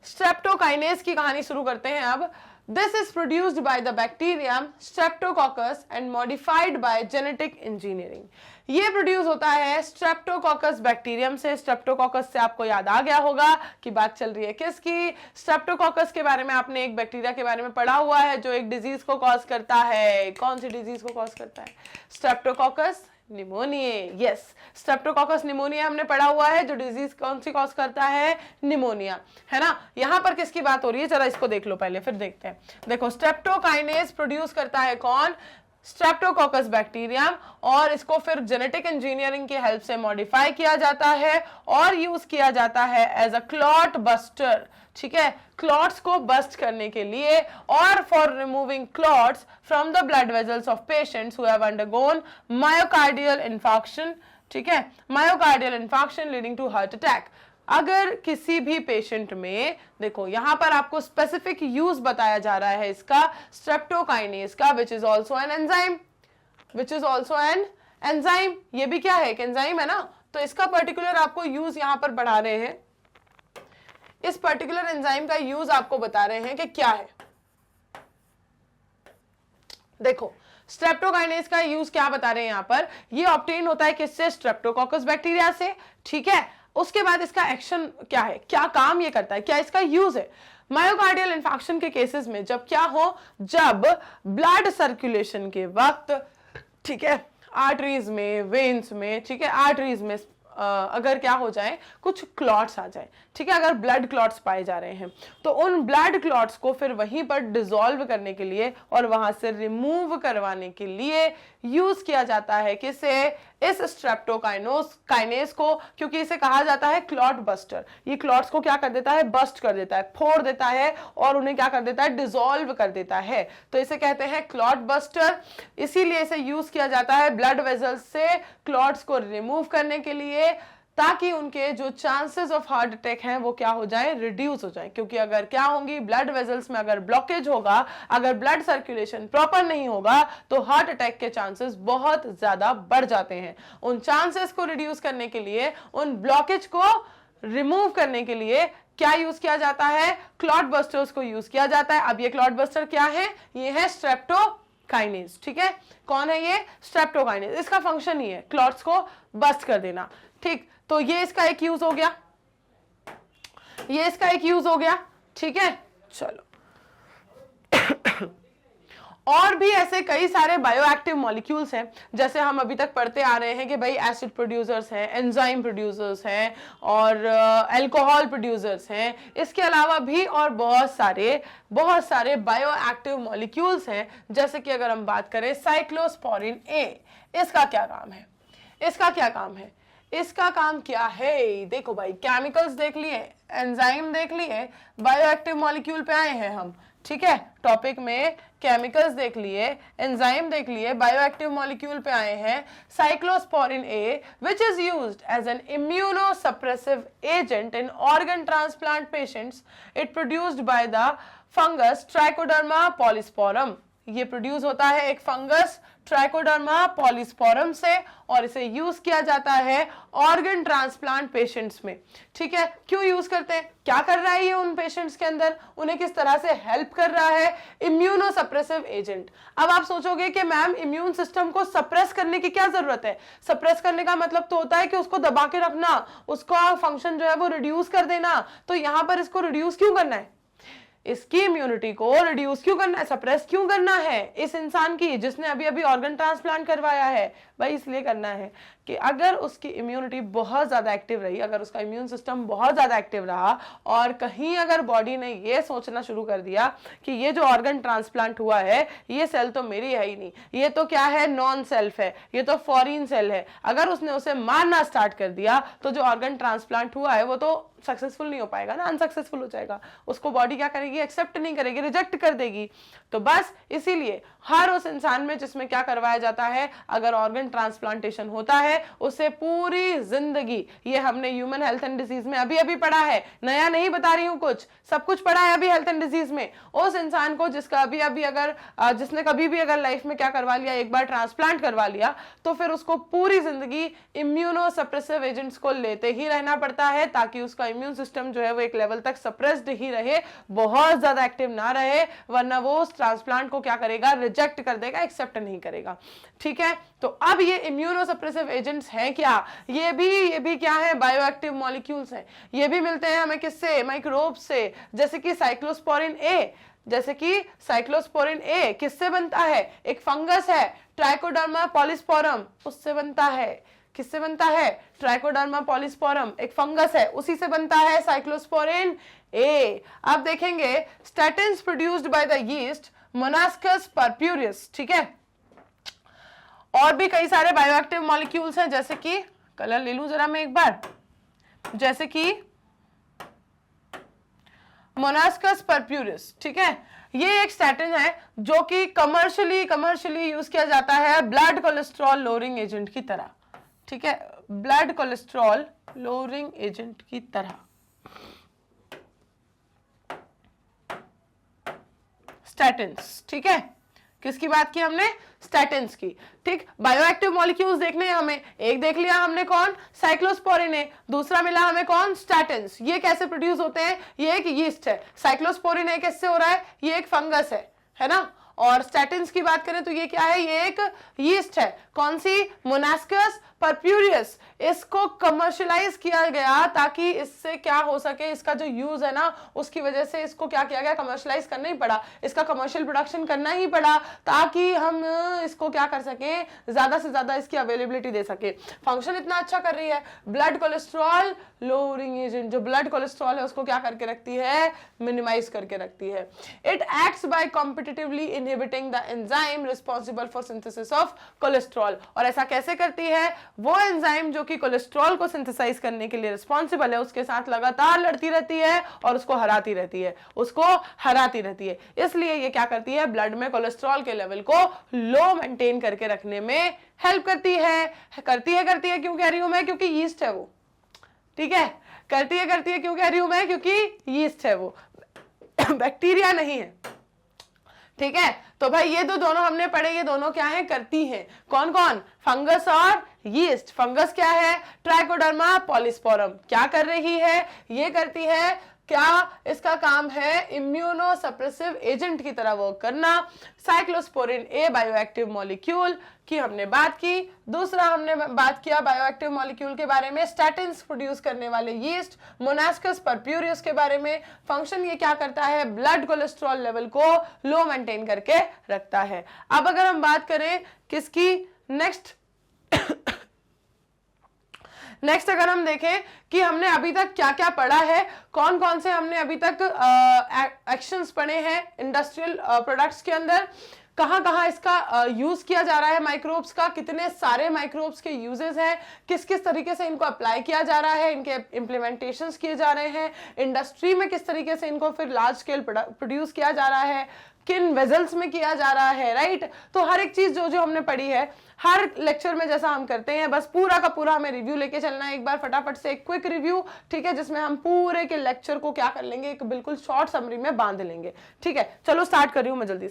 स्ट्रेप्टोकाइनेस की कहानी शुरू करते हैं अब। This is produced by the bacterium Streptococcus and modified by genetic engineering. ये प्रोड्यूस होता है स्ट्रेप्टोकॉकस बैक्टीरियम से। स्ट्रेप्टोकॉकस से आपको याद आ गया होगा कि बात चल रही है किसकी, स्ट्रेप्टोकॉकस के बारे में आपने एक बैक्टीरिया के बारे में पढ़ा हुआ है जो एक डिजीज को कॉज करता है। कौन सी डिजीज को कॉज करता है, streptococcus pneumonia. Yes, streptococcus pneumonia हमने पढ़ा हुआ है, जो डिजीज कौन सी कॉज करता है, निमोनिया, है ना। यहां पर किसकी बात हो रही है, जरा इसको देख लो पहले फिर देखते हैं। देखो, स्ट्रेप्टोकाइनेस प्रोड्यूस करता है कौन, स्ट्रेप्टोकोकस बैक्टीरियम, और इसको फिर जेनेटिक इंजीनियरिंग की हेल्प से मॉडिफाई किया जाता है और यूज किया जाता है एज अ क्लॉट बस्टर, ठीक है, क्लॉट्स को बस्ट करने के लिए और for removing clots from the blood vessels of patients who have undergone myocardial infarction, ठीक है, myocardial infarction leading to heart attack. अगर किसी भी पेशेंट में, देखो यहां पर आपको स्पेसिफिक यूज बताया जा रहा है इसका स्ट्रेप्टोकाइनेज का, which is also an enzyme, which is also an enzyme, ये भी क्या है, एक एंजाइम है ना, तो इसका पर्टिकुलर आपको यूज यहां पर बढ़ा रहे हैं, इस पर्टिकुलर एंजाइम का यूज आपको बता रहे हैं कि क्या है। देखो स्ट्रेप्टोकाइनेज का यूज क्या बता रहे हैं यहां पर, ये ऑब्टेन होता है किससे, स्ट्रेप्टोकोकस बैक्टीरिया से, ठीक है। उसके बाद इसका एक्शन क्या है, क्या काम ये करता है, क्या इसका यूज है। मायोकार्डियल इन्फेक्शन के केसेस में जब क्या हो, जब ब्लड सर्कुलेशन के वक्त, ठीक है, आर्टरीज में, वेन्स में, ठीक है, आर्टरीज में अगर क्या हो जाए, कुछ क्लॉट्स आ जाए, ठीक है, अगर ब्लड क्लॉट्स पाए जा रहे हैं, तो उन ब्लड क्लॉट्स को फिर वहीं पर डिसॉल्व करने के लिए और वहां से रिमूव करवाने के लिए यूज किया जाता है किसे, इस स्ट्रेप्टोकाइनेज को, क्योंकि इसे कहा जाता है क्लॉट बस्टर। ये क्लॉट्स को क्या कर देता है, बस्ट कर देता है, फोड़ देता है और उन्हें क्या कर देता है, डिसॉल्व कर देता है, तो इसे कहते हैं क्लॉट बस्टर। इसीलिए इसे यूज किया जाता है ब्लड वेजल्स से क्लॉट्स को रिमूव करने के लिए, ताकि उनके जो चांसेस ऑफ हार्ट अटैक हैं वो क्या हो जाए, रिड्यूस हो जाए। क्योंकि अगर क्या होंगी, ब्लड वेजल्स में अगर ब्लॉकेज होगा, अगर ब्लड सर्कुलेशन प्रॉपर नहीं होगा, तो हार्ट अटैक के चांसेस बहुत ज्यादा बढ़ जाते हैं। उन चांसेस को रिड्यूस करने के लिए, उन ब्लॉकेज को रिमूव करने के लिए क्या यूज किया जाता है, क्लॉट बस्टर्स को यूज किया जाता है। अब ये क्लॉट बस्टर क्या है, ये है स्ट्रेप्टोकाइनेज, ठीक है, कौन है ये, स्ट्रेप्टोकाइनेज। इसका फंक्शन ही है क्लॉट्स को बस्ट कर देना, ठीक, तो ये इसका एक यूज हो गया, ये इसका एक यूज हो गया, ठीक है। चलो और भी ऐसे कई सारे बायोएक्टिव मॉलिक्यूल्स हैं, जैसे हम अभी तक पढ़ते आ रहे हैं कि भाई एसिड प्रोड्यूसर्स हैं, एंजाइम प्रोड्यूसर्स हैं और अल्कोहल प्रोड्यूसर्स हैं। इसके अलावा भी और बहुत सारे बायोएक्टिव मॉलिक्यूल्स हैं, जैसे कि अगर हम बात करें साइक्लोस्पोरिन ए, इसका क्या काम है, इसका क्या काम है, इसका काम क्या है। देखो भाई, केमिकल्स देख लिए, एंजाइम देख लिए, बायोएक्टिव मॉलिक्यूल पे आए हैं हम, ठीक है, टॉपिक में केमिकल्स देख लिए, एंजाइम देख लिए, बायोएक्टिव मॉलिक्यूल पे आए हैं। Cyclosporin A which is used as an immunosuppressive agent in organ transplant patients, it produced by the fungus Trichoderma polysporum. ये प्रोड्यूस होता है एक फंगस ट्राइकोडर्मा पॉलीस्पोरम से, और इसे यूज किया जाता है ऑर्गन ट्रांसप्लांट पेशेंट्स में, ठीक है। क्यों यूज करते हैं, क्या कर रहा है ये उन पेशेंट्स के अंदर, उन्हें किस तरह से हेल्प कर रहा है, इम्यूनोसप्रेसिव एजेंट। अब आप सोचोगे कि मैम इम्यून सिस्टम को सप्रेस करने की क्या जरूरत है, सप्रेस करने का मतलब तो होता है कि उसको दबा के रखना, उसका फंक्शन जो है वो रिड्यूस कर देना, तो यहां पर इसको रिड्यूस क्यों करना है, इसकी इम्यूनिटी को रिड्यूस क्यों करना है, सप्रेस क्यों करना है इस इंसान की जिसने अभी अभी ऑर्गन ट्रांसप्लांट करवाया है, भाई इसलिए करना है कि अगर उसकी इम्यूनिटी बहुत ज्यादा एक्टिव रही, अगर उसका इम्यून सिस्टम बहुत ज्यादा एक्टिव रहा और कहीं अगर बॉडी ने ये सोचना शुरू कर दिया कि ये जो ऑर्गन ट्रांसप्लांट हुआ है ये सेल तो मेरी है ही नहीं, ये तो क्या है, नॉन सेल्फ है, ये तो फॉरेन सेल है, अगर उसने उसे मारना स्टार्ट कर दिया तो जो ऑर्गन ट्रांसप्लांट हुआ है वो तो सक्सेसफुल नहीं हो पाएगा ना, अनसक्सेसफुल हो जाएगा, उसको बॉडी क्या करेगी, एक्सेप्ट नहीं करेगी, रिजेक्ट कर देगी। तो बस इसीलिए हर उस इंसान में जिसमें क्या करवाया जाता है, अगर ऑर्गन ट्रांसप्लांटेशन होता है, उसे पूरी जिंदगी, ये हमने ह्यूमन हेल्थ एंड डिजीज में अभी अभी पढ़ा है, नया नहीं बता रही हूं, कुछ सब कुछ पढ़ा है अभी हेल्थ एंड डिजीज में। उस इंसान को जिसका अभी अभी अगर जिसने कभी भी अगर लाइफ में क्या करवा लिया, एक बार ट्रांसप्लांट करवा लिया, तो फिर उसको पूरी जिंदगी इम्यूनोसप्रेसिव एजेंट्स को लेते ही रहना पड़ता है, ताकि उसका इम्यून सिस्टम जो है वो एक लेवल तक सप्रेस्ड ही रहे, बहुत ज्यादा एक्टिव ना रहे, वरना वो उस ट्रांसप्लांट को क्या करेगा, रिजेक्ट कर देगा, एक्सेप्ट नहीं करेगा, ठीक है। तो अब ये इम्यूनोसप्रेसिव एजेंट्स हैं क्या, ये भी क्या है, बायोएक्टिव मॉलिक्यूल्स हैं। ये भी मिलते हैं हमें किससे, माइक्रोब से, जैसे कि साइक्लोस्पोरिन ए, जैसे कि साइक्लोस्पोरिन ए किससे बनता है, एक फंगस है ट्राइकोडर्मा पॉलीस्पोरम, उससे बनता है। किससे बनता है, ट्राइकोडर्मा पॉलीस्पोरम, एक फंगस है, उसी से बनता है साइक्लोस्पोरिन ए। आप देखेंगे statins produced by the yeast Monascus purpureus, ठीक है, और भी कई सारे बायोएक्टिव मॉलिक्यूल्स हैं, जैसे कि कलर ले लूं जरा मैं एक बार, जैसे कि मोनास्कस परप्यूरिस, ठीक है, ये एक स्टैटिन है जो कि कमर्शियली यूज किया जाता है ब्लड कोलेस्ट्रॉल लोअरिंग एजेंट की तरह, ठीक है, ब्लड कोलेस्ट्रॉल लोअरिंग एजेंट की तरह। स्टैटिन्स, ठीक है, किसकी बात की हमने, स्टैटिन्स की, ठीक। बायोएक्टिव मॉलिक्यूल्स देखने हैं हमें, एक देख लिया हमने कौन, साइक्लोस्पोरिन है, दूसरा मिला हमें कौन, स्टैटिन्स। ये कैसे प्रोड्यूस होते हैं, ये एक यीस्ट है, साइक्लोस्पोरिन है किससे हो रहा है, ये एक फंगस है ना। और स्टैटिन्स की बात करें तो ये क्या है, ये एक यीस्ट है, कौन सी, मोनास्कस परप्यूरियस। इसको कमर्शियलाइज किया गया ताकि इससे क्या हो सके, इसका जो यूज है ना उसकी वजह से इसको क्या किया गया, कमर्शियलाइज करना ही पड़ा, इसका कमर्शियल प्रोडक्शन करना ही पड़ा ताकि हम इसको क्या कर सके, ज्यादा से ज्यादा इसकी अवेलेबिलिटी दे सके। फंक्शन इतना अच्छा कर रही है, ब्लड कोलेस्ट्रॉल लोअरिंग एजेंट, जो ब्लड कोलेस्ट्रॉल है उसको क्या करके रखती है, मिनिमाइज करके रखती है। It acts by competitively inhibiting the enzyme responsible for synthesis of cholesterol. और ऐसा कैसे करती है, वो एंजाइम जो कि कोलेस्ट्रॉल को सिंथेसाइज करने के लिए रिस्पॉन्सिबल है उसके साथ लगातार लड़ती रहती है और उसको हराती रहती है। इसलिए ये क्या करती है, ब्लड में कोलेस्ट्रॉल के लेवल को लो मेंटेन करके रखने में हेल्प करती है। क्यों कह रही हूं मैं, क्योंकि यीस्ट है वो, ठीक है, करती है क्यों कह रही हूं मैं, क्योंकि यीस्ट है वो, बैक्टीरिया नहीं है, ठीक है। तो भाई ये दोनों हमने पढ़े, ये दोनों क्या है, करती हैं, कौन कौन, फंगस और यीस्ट। फंगस क्या है, ट्राइकोडर्मा पॉलीस्पोरम, क्या कर रही है, ये करती है क्या, इसका काम है इम्यूनो सप्रेसिव एजेंट की तरह वर्क करना। साइक्लोस्पोरिन ए बायोएक्टिव मॉलिक्यूल की हमने बात की। दूसरा हमने बात किया बायोएक्टिव मॉलिक्यूल के बारे में, स्टैटिन्स प्रोड्यूस करने वाले यीस्ट, मोनास्कस परप्यूरियस के बारे में। फंक्शन ये क्या करता है, ब्लड कोलेस्ट्रॉल लेवल को लो मेंटेन करके रखता है। अब अगर हम बात करें किसकी, नेक्स्ट अगर हम देखें कि हमने अभी तक क्या क्या पढ़ा है, कौन कौन से हमने अभी तक एक्शंस पढ़े हैं इंडस्ट्रियल प्रोडक्ट्स के अंदर, कहां कहां इसका यूज किया जा रहा है माइक्रोब्स का, कितने सारे माइक्रोब्स के यूजेस हैं, किस किस तरीके से इनको अप्लाई किया जा रहा है, इनके इम्प्लीमेंटेशंस किए जा रहे हैं, इंडस्ट्री में किस तरीके से इनको फिर लार्ज स्केल प्रोड्यूस किया जा रहा है, किन वेजल्स में किया जा रहा है, राइट। तो हर एक चीज जो हमने पढ़ी है, हर लेक्चर में जैसा हम करते हैं, बस पूरा का पूरा हमें रिव्यू लेके चलना है एक बार, फटाफट से एक क्विक रिव्यू, ठीक है, जिसमें हम पूरे के लेक्चर को क्या कर लेंगे, एक बिल्कुल शॉर्ट समरी में बांध लेंगे, ठीक है। चलो स्टार्ट कर रही हूं मैं जल्दी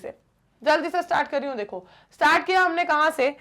से स्टार्ट कर रही हूं। देखो स्टार्ट किया हमने कहां से,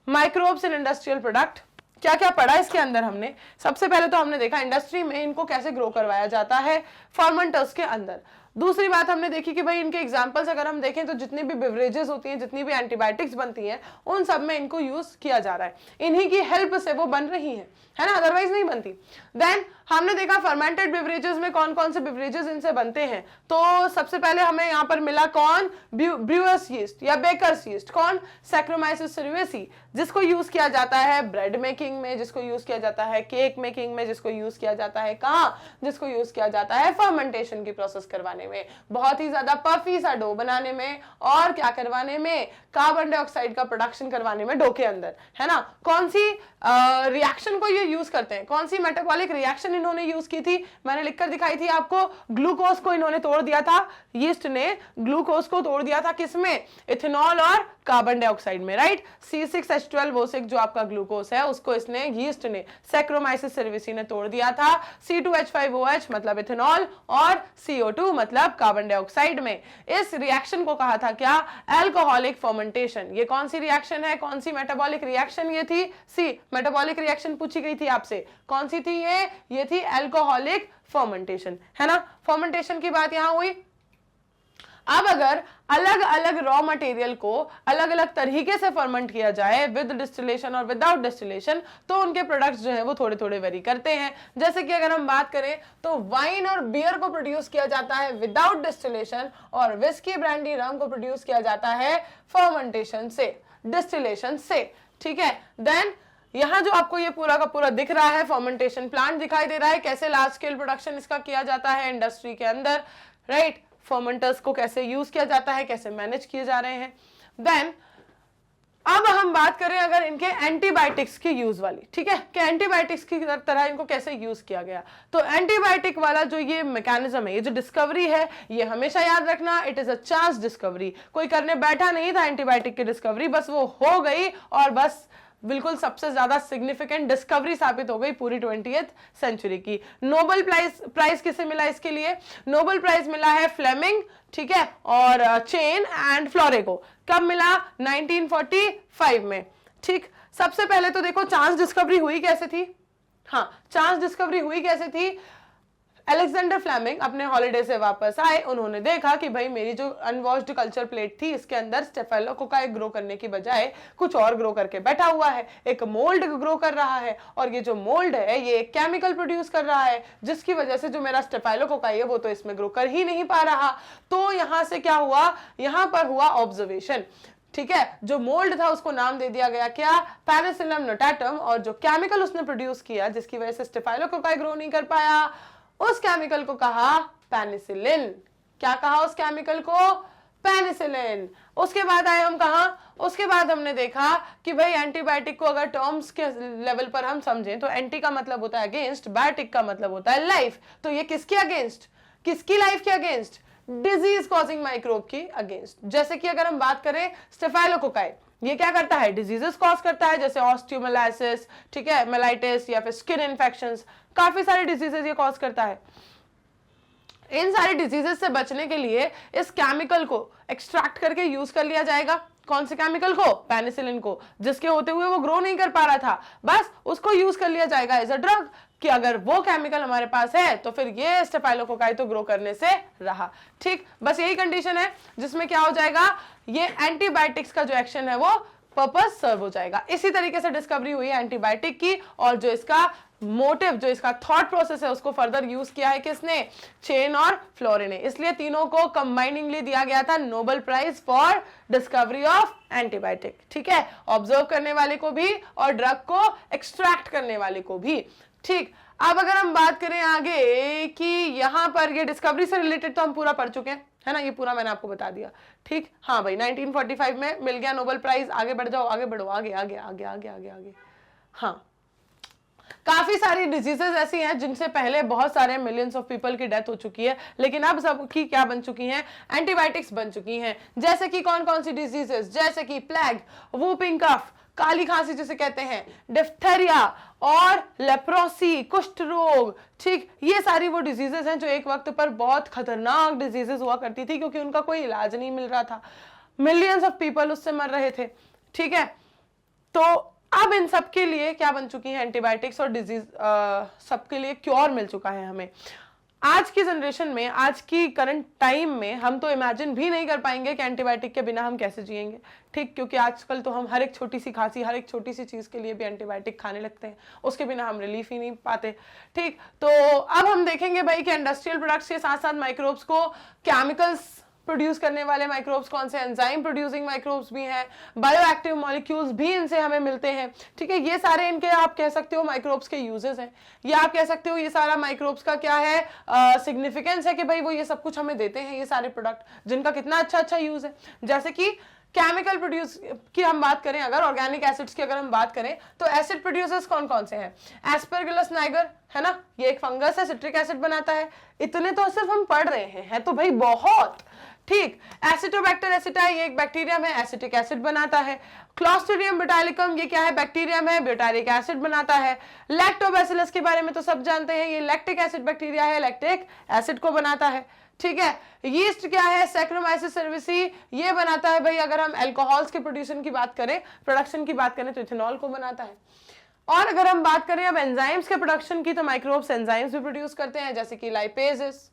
माइक्रोब्स इन इंडस्ट्रियल प्रोडक्ट, क्या क्या पढ़ा इसके अंदर हमने। सबसे पहले तो हमने देखा इंडस्ट्री में इनको कैसे ग्रो करवाया जाता है, फर्मेंटर्स के अंदर। दूसरी बात हमने देखी कि भाई इनके एग्जांपल्स अगर हम देखें तो जितनी भी बेवरेजेस होती हैं, जितनी भी एंटीबायोटिक्स बनती हैं, उन सब में इनको यूज किया जा रहा है, इन्हीं की हेल्प से वो बन रही हैं, है ना, अदरवाइज नहीं बनती। देन हमने देखा फर्मेंटेड बेवरेजेस में कौन कौन से बेवरेजेस इनसे बनते हैं। तो सबसे पहले हमें यहाँ पर मिला कौन, ब्रूअर्स यीस्ट या बेकर्स यीस्ट, कौन, सैक्रोमाइसिस सेरेसी, जिसको यूज किया जाता है ब्रेड मेकिंग में, जिसको यूज किया जाता है केक मेकिंग में, जिसको यूज किया जाता है कहाँ, जिसको यूज किया जाता है फर्मेंटेशन की प्रोसेस करवाने में, बहुत ही ज्यादा पफी सा डो बनाने में, और क्या करवाने में, कार्बन डाइऑक्साइड का प्रोडक्शन करवाने में डो के अंदर, है ना। कौन सी रिएक्शन को ये यूज करते हैं, कौन सी मेटाबॉलिक रिएक्शन इन्होंने यूज की थी, मैंने लिखकर दिखाई थी आपको, ग्लूकोज को इन्होंने तोड़ दिया था, यीस्ट ने ग्लूकोज को तोड़ दिया था किसमें, इथेनॉल और कार्बन डाइऑक्साइड में, राइट। C6H12O6 जो आपका ग्लूकोज है उसको इसने, यीस्ट ने, सैक्रोमाइसिस सेरेसी ने तोड़ दिया था C2H5OH मतलब इथेनॉल और CO2 मतलब कार्बन डाइऑक्साइड में। इस रिएक्शन को कहा था क्या, अल्कोहलिक फर्मेंटेशन। ये कौन सी रिएक्शन है, कौन सी मेटाबॉलिक रिएक्शन ये थी, सी मेटाबॉलिक रिएक्शन पूछी गई थी आपसे, कौन सी थी ये थी अल्कोहलिक फर्मेंटेशन, है ना। फर्मेंटेशन की बात यहां हुई। अब अगर अलग अलग रॉ मटेरियल को अलग अलग तरीके से फर्मेंट किया जाए, विद डिस्टिलेशन और विदाउट डिस्टिलेशन, तो उनके प्रोडक्ट्स जो है वो थोड़े थोड़े वेरी करते हैं। जैसे कि अगर हम बात करें तो वाइन और बियर को प्रोड्यूस किया जाता है विदाउट डिस्टिलेशन, और विस्की, ब्रांडी, रम को प्रोड्यूस किया जाता है फर्मेंटेशन से, डिस्टिलेशन से, ठीक है। देन यहां जो आपको ये पूरा का पूरा दिख रहा है फर्मेंटेशन प्लांट दिखाई दे रहा है, कैसे लार्ज स्केल प्रोडक्शन इसका किया जाता है इंडस्ट्री के अंदर, राइट। फर्मेंटर्स को कैसे यूज किया जाता है, कैसे मैनेज किए जा रहे हैं। देन अब हम बात करें अगर इनके एंटीबायोटिक्स की यूज वाली, ठीक है, कि एंटीबायोटिक्स की तरह इनको कैसे यूज किया गया, तो एंटीबायोटिक वाला जो ये मैकेनिज्म है, ये जो डिस्कवरी है, ये हमेशा याद रखना, it is a chance discovery. कोई करने बैठा नहीं था एंटीबायोटिक की डिस्कवरी, बस वो हो गई और बस बिल्कुल सबसे ज्यादा सिग्निफिकेंट डिस्कवरी साबित हो गई पूरी 20th सेंचुरी की। नोबेल प्राइज किसे मिला इसके लिए? नोबेल प्राइज मिला है फ्लेमिंग, ठीक है, और चेन एंड फ्लोरे को। कब मिला? 1945 में। ठीक, सबसे पहले तो देखो चांस डिस्कवरी हुई कैसे थी। हाँ, चांस डिस्कवरी हुई कैसे थी? अलेक्जेंडर फ्लेमिंग अपने हॉलिडे से वापस आए, उन्होंने देखा कि भाई मेरी जो अनवॉश्ड कल्चर प्लेट थी इसके अंदर स्टेफाइलोकोकाई ग्रो करने की बजाय कुछ और ग्रो करके बैठा हुआ है, एक मोल्ड ग्रो कर रहा है, और ये जो मोल्ड है ये एक केमिकल प्रोड्यूस कर रहा है जिसकी वजह से जो मेरा स्टेफाइलोकोकाई है वो तो इसमें ग्रो कर ही नहीं पा रहा। तो यहां से क्या हुआ? यहां पर हुआ ऑब्जर्वेशन, ठीक है, जो मोल्ड था उसको नाम दे दिया गया क्या? पेनिसिलियम नोटाटम, और जो केमिकल उसने प्रोड्यूस किया जिसकी वजह से स्टेफाइलोकोकाई ग्रो नहीं कर पाया, उस केमिकल को कहा पेनिसिलिन। क्या कहा उस केमिकल को? पेनिसिलिन। उसके बाद आए हम कहा? उसके बाद हमने देखा कि भाई एंटीबायोटिक को अगर टर्म्स के लेवल पर हम समझें तो एंटी का मतलब होता है अगेंस्ट, बायोटिक का मतलब होता है लाइफ। तो ये किसके अगेंस्ट? किसकी लाइफ के अगेंस्ट? डिजीज कॉजिंग माइक्रोब की अगेंस्ट। जैसे कि अगर हम बात करें स्टेफाइलोकोकाई, ये क्या करता है? डिजीजेस कॉज करता है, जैसे ऑस्टियोमाइलाइसिस, ठीक है, मेलाइटिस या फिर स्किन इन्फेक्शंस, काफी सारे डिजीजेस ये कॉज करता है। इन सारे डिजीजेस से बचने के लिए इस केमिकल को एक्सट्रैक्ट करके यूज कर लिया जाएगा। कौन से केमिकल को? पेनिसिलिन को, जिसके होते हुए वो ग्रो नहीं कर पा रहा था, बस उसको यूज कर लिया जाएगा एज अ ड्रग, कि अगर वो केमिकल हमारे पास है तो फिर ये स्टेफाइलोकोकाई तो ग्रो करने से रहा। ठीक, बस यही कंडीशन है जिसमें क्या हो जाएगा? ये एंटीबायोटिक्स का जो एक्शन है वो पर्पस सर्व हो जाएगा। इसी तरीके से डिस्कवरी हुई है एंटीबायोटिक की, और जो इसका मोटिव, जो इसका थॉट प्रोसेस है, उसको फर्दर यूज किया है किसने? चेन और फ्लोरे ने। इसलिए तीनों को कंबाइनिंगली दिया गया था Nobel Prize for discovery of antibiotic. ठीक है, ऑब्जर्व करने वाले को भी और ड्रग को एक्सट्रैक्ट करने वाले को भी। ठीक, अब अगर हम बात करें आगे कि यहां पर ये डिस्कवरी से रिलेटेड तो हम पूरा पढ़ चुके हैं, है ना, ये पूरा मैंने आपको बता दिया। ठीक, हाँ भाई, 1945 में मिल गया नोबेल प्राइज। आगे बढ़ जाओ, आगे बढ़ो, आगे आगे आगे आगे आगे आगे। हाँ, काफी सारी डिजीजेस ऐसी हैं जिनसे पहले बहुत सारे मिलियंस ऑफ पीपल की डेथ हो चुकी है, लेकिन अब सबकी क्या बन चुकी हैं? एंटीबायोटिक्स बन चुकी हैं। जैसे कि कौन कौन सी डिजीजेस? जैसे कि प्लेग, वूपिंग कफ, काली खांसी जिसे कहते हैं, डिफ्थेरिया और लेप्रोसी, कुष्ठ रोग। ठीक, ये सारी वो डिजीजेस हैं जो एक वक्त पर बहुत खतरनाक डिजीजेस हुआ करती थी, क्योंकि उनका कोई इलाज नहीं मिल रहा था, मिलियंस ऑफ पीपल उससे मर रहे थे। ठीक है, तो अब इन सब के लिए क्या बन चुकी है? एंटीबायोटिक्स, और डिजीज सबके लिए क्योर मिल चुका है हमें। आज की जनरेशन में, आज की करंट टाइम में हम तो इमेजिन भी नहीं कर पाएंगे कि एंटीबायोटिक के बिना हम कैसे जिएंगे। ठीक, क्योंकि आजकल तो हम हर एक छोटी सी खांसी, हर एक छोटी सी चीज के लिए भी एंटीबायोटिक खाने लगते हैं, उसके बिना हम रिलीफ ही नहीं पाते। ठीक, तो अब हम देखेंगे भाई कि इंडस्ट्रियल प्रोडक्ट्स के साथ साथ माइक्रोब्स को केमिकल्स प्रोड्यूस करने वाले माइक्रोब्स कौन से? एंजाइम प्रोड्यूसिंग माइक्रोब्स भी हैं, बायोएक्टिव मॉलिक्यूल्स भी इनसे हमें मिलते हैं। ठीक है, ये सारे इनके आप कह सकते हो माइक्रोब्स के यूजेस हैं, या आप कह सकते हो ये सारा माइक्रोब्स का क्या है? सिग्निफिकेंस है कि भाई वो ये सब कुछ हमें देते हैं, ये सारे प्रोडक्ट जिनका कितना अच्छा अच्छा यूज है। जैसे कि केमिकल प्रोड्यूस की हम बात करें, अगर ऑर्गेनिक एसिड्स की अगर हम बात करें, तो एसिड प्रोड्यूसर्स कौन कौन से हैं? एस्परगिलस नाइगर, है ना, ये एक फंगस है, सिट्रिक एसिड बनाता है। इतने तो सिर्फ हम पढ़ रहे हैं तो भाई बहुत। ठीक, एसिटोबैक्टर एसिटाई, ये एक बैक्टीरियम है, एसिटिक एसिड बनाता है। क्लॉस्ट्रिडियम बोटालिकम, ये क्या है? बैक्टीरियम है, ब्यूटारिक एसिड बनाता है। लैक्टोबैसिलस के बारे में तो सब जानते हैं, ये लैक्टिक एसिड बैक्टीरिया है, लैक्टिक एसिड को बनाता है। ठीक है, यीस्ट क्या है? सैक्रोमाइसिस सर्विसी, ये बनाता है भाई, अगर हम अल्कोहल्स के प्रोड्यूशन की बात करें, प्रोडक्शन की बात करें, तो इथेनॉल को बनाता है। और अगर हम बात करें अब एंजाइम्स के प्रोडक्शन की, तो माइक्रोब्स एंजाइम्स भी प्रोड्यूस करते हैं, जैसे कि लाइपेजेस,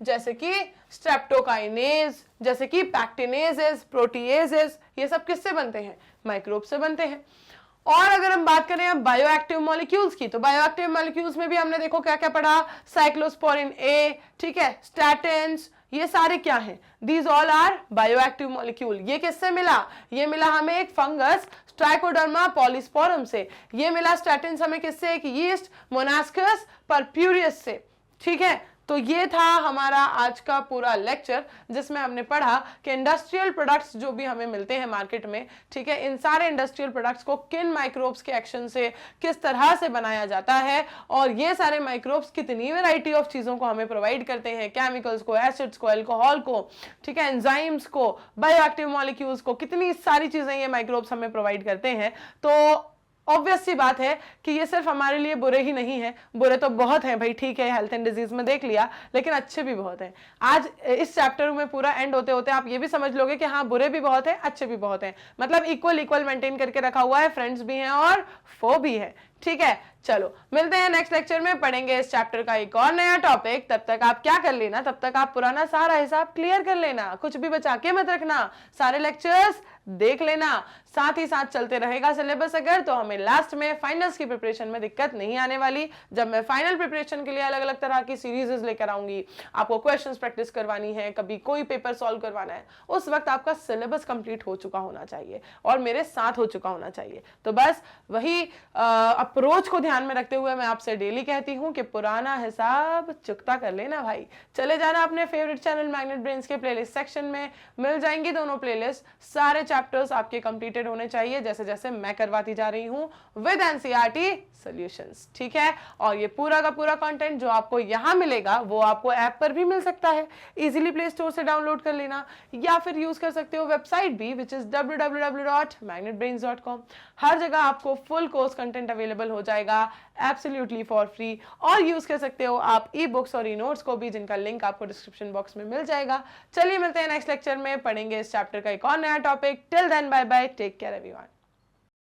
जैसे कि स्ट्रेप्टोकाइनेज, जैसे कि पैक्टिनेजेस, प्रोटीएजेस, ये सब किससे बनते हैं? माइक्रोब से बनते हैं। और अगर हम बात करें अब बायोएक्टिव मॉलिक्यूल्स की, तो बायोएक्टिव मॉलिक्यूल्स में भी हमने देखो क्या क्या पढ़ा? साइक्लोस्पोरिन ए, ठीक है, स्टैटिन्स, ये सारे क्या हैं? These all are bioactive molecule. ये किससे मिला? ये मिला हमें एक फंगस ट्राइकोडर्मा पॉलीस्पोरम से। ये मिला स्टैटिन्स हमें किससे? एक यीस्ट मोनास्कस परप्यूरियस से। ठीक है, तो ये था हमारा आज का पूरा लेक्चर, जिसमें हमने पढ़ा कि इंडस्ट्रियल प्रोडक्ट्स जो भी हमें मिलते हैं मार्केट में, ठीक है, इन सारे इंडस्ट्रियल प्रोडक्ट्स को किन माइक्रोब्स के एक्शन से किस तरह से बनाया जाता है, और ये सारे माइक्रोब्स कितनी वैरायटी ऑफ चीजों को हमें प्रोवाइड करते हैं, केमिकल्स को, एसिड्स को, अल्कोहल को, ठीक है, एंजाइम्स को, बायोएक्टिव मॉलिक्यूल्स को, कितनी सारी चीजें ये माइक्रोब्स हमें प्रोवाइड करते हैं। तो ऑब्वियस सी बात है कि ये सिर्फ हमारे लिए बुरे ही नहीं है, बुरे तो बहुत हैं भाई, ठीक है, हेल्थ एंड डिजीज में देख लिया, लेकिन अच्छे भी बहुत हैं। आज इस चैप्टर में पूरा एंड होते होते आप ये भी समझ लोगे कि हाँ, बुरे भी बहुत हैं, अच्छे भी बहुत हैं, मतलब इक्वल इक्वल मेंटेन करके रखा हुआ है, फ्रेंड्स भी हैं और फो भी है, ठीक है। चलो मिलते हैं नेक्स्ट लेक्चर में, पढ़ेंगे इस चैप्टर का एक और नया टॉपिक। तब तक आप क्या कर लेना, तब तक आप पुराना सारा हिसाब क्लियर कर लेना, कुछ भी बचा के मत रखना, सारे लेक्चर्स देख लेना, साथ ही साथ चलते रहेगा सिलेबस अगर, तो हमें लास्ट में फाइनल्स की प्रिपरेशन में दिक्कत नहीं आने वाली। जब मैं फाइनल प्रिपरेशन के लिए अलग अलग तरह की सीरीज लेकर आऊंगी, आपको क्वेश्चंस प्रैक्टिस करवानी है, कभी कोई पेपर सॉल्व करवाना है, उस वक्त आपका सिलेबस कंप्लीट हो चुका होना चाहिए और मेरे साथ हो चुका होना चाहिए। तो बस वही अप्रोच को ध्यान में रखते हुए मैं आपसे डेली कहती हूं कि पुराना हिसाब चुकता कर लेना भाई। चले जाना अपने फेवरेट चैनल मैग्नेट ब्रेन्स के प्लेलिस्ट सेक्शन में, मिल जाएंगी दोनों प्लेलिस्ट, सारे चैप्टर्स आपके कंप्लीटेड होने चाहिए जैसे जैसे मैं करवाती जा रही हूं विद एनसीईआरटी सॉल्यूशंस, ठीक है। और ये पूरा का पूरा कंटेंट जो आपको यहां मिलेगा वो आपको ऐप पर भी मिल सकता है, इजीली प्ले स्टोर से डाउनलोड कर लेना, या फिर यूज कर सकते हो वेबसाइट भी, विच इज www.magnetbrains.com। हर जगह आपको फुल कोर्स कंटेंट अवेलेबल हो जाएगा एब्सोल्युटली फॉर फ्री, और यूज कर सकते हो आप ई बुक्स और ई नोट्स को भी, जिनका लिंक आपको डिस्क्रिप्शन बॉक्स में मिल जाएगा। चलिए मिलते हैं नेक्स्ट लेक्चर में, पढ़ेंगे इस चैप्टर का एक और नया topic. Till then bye bye, take care everyone.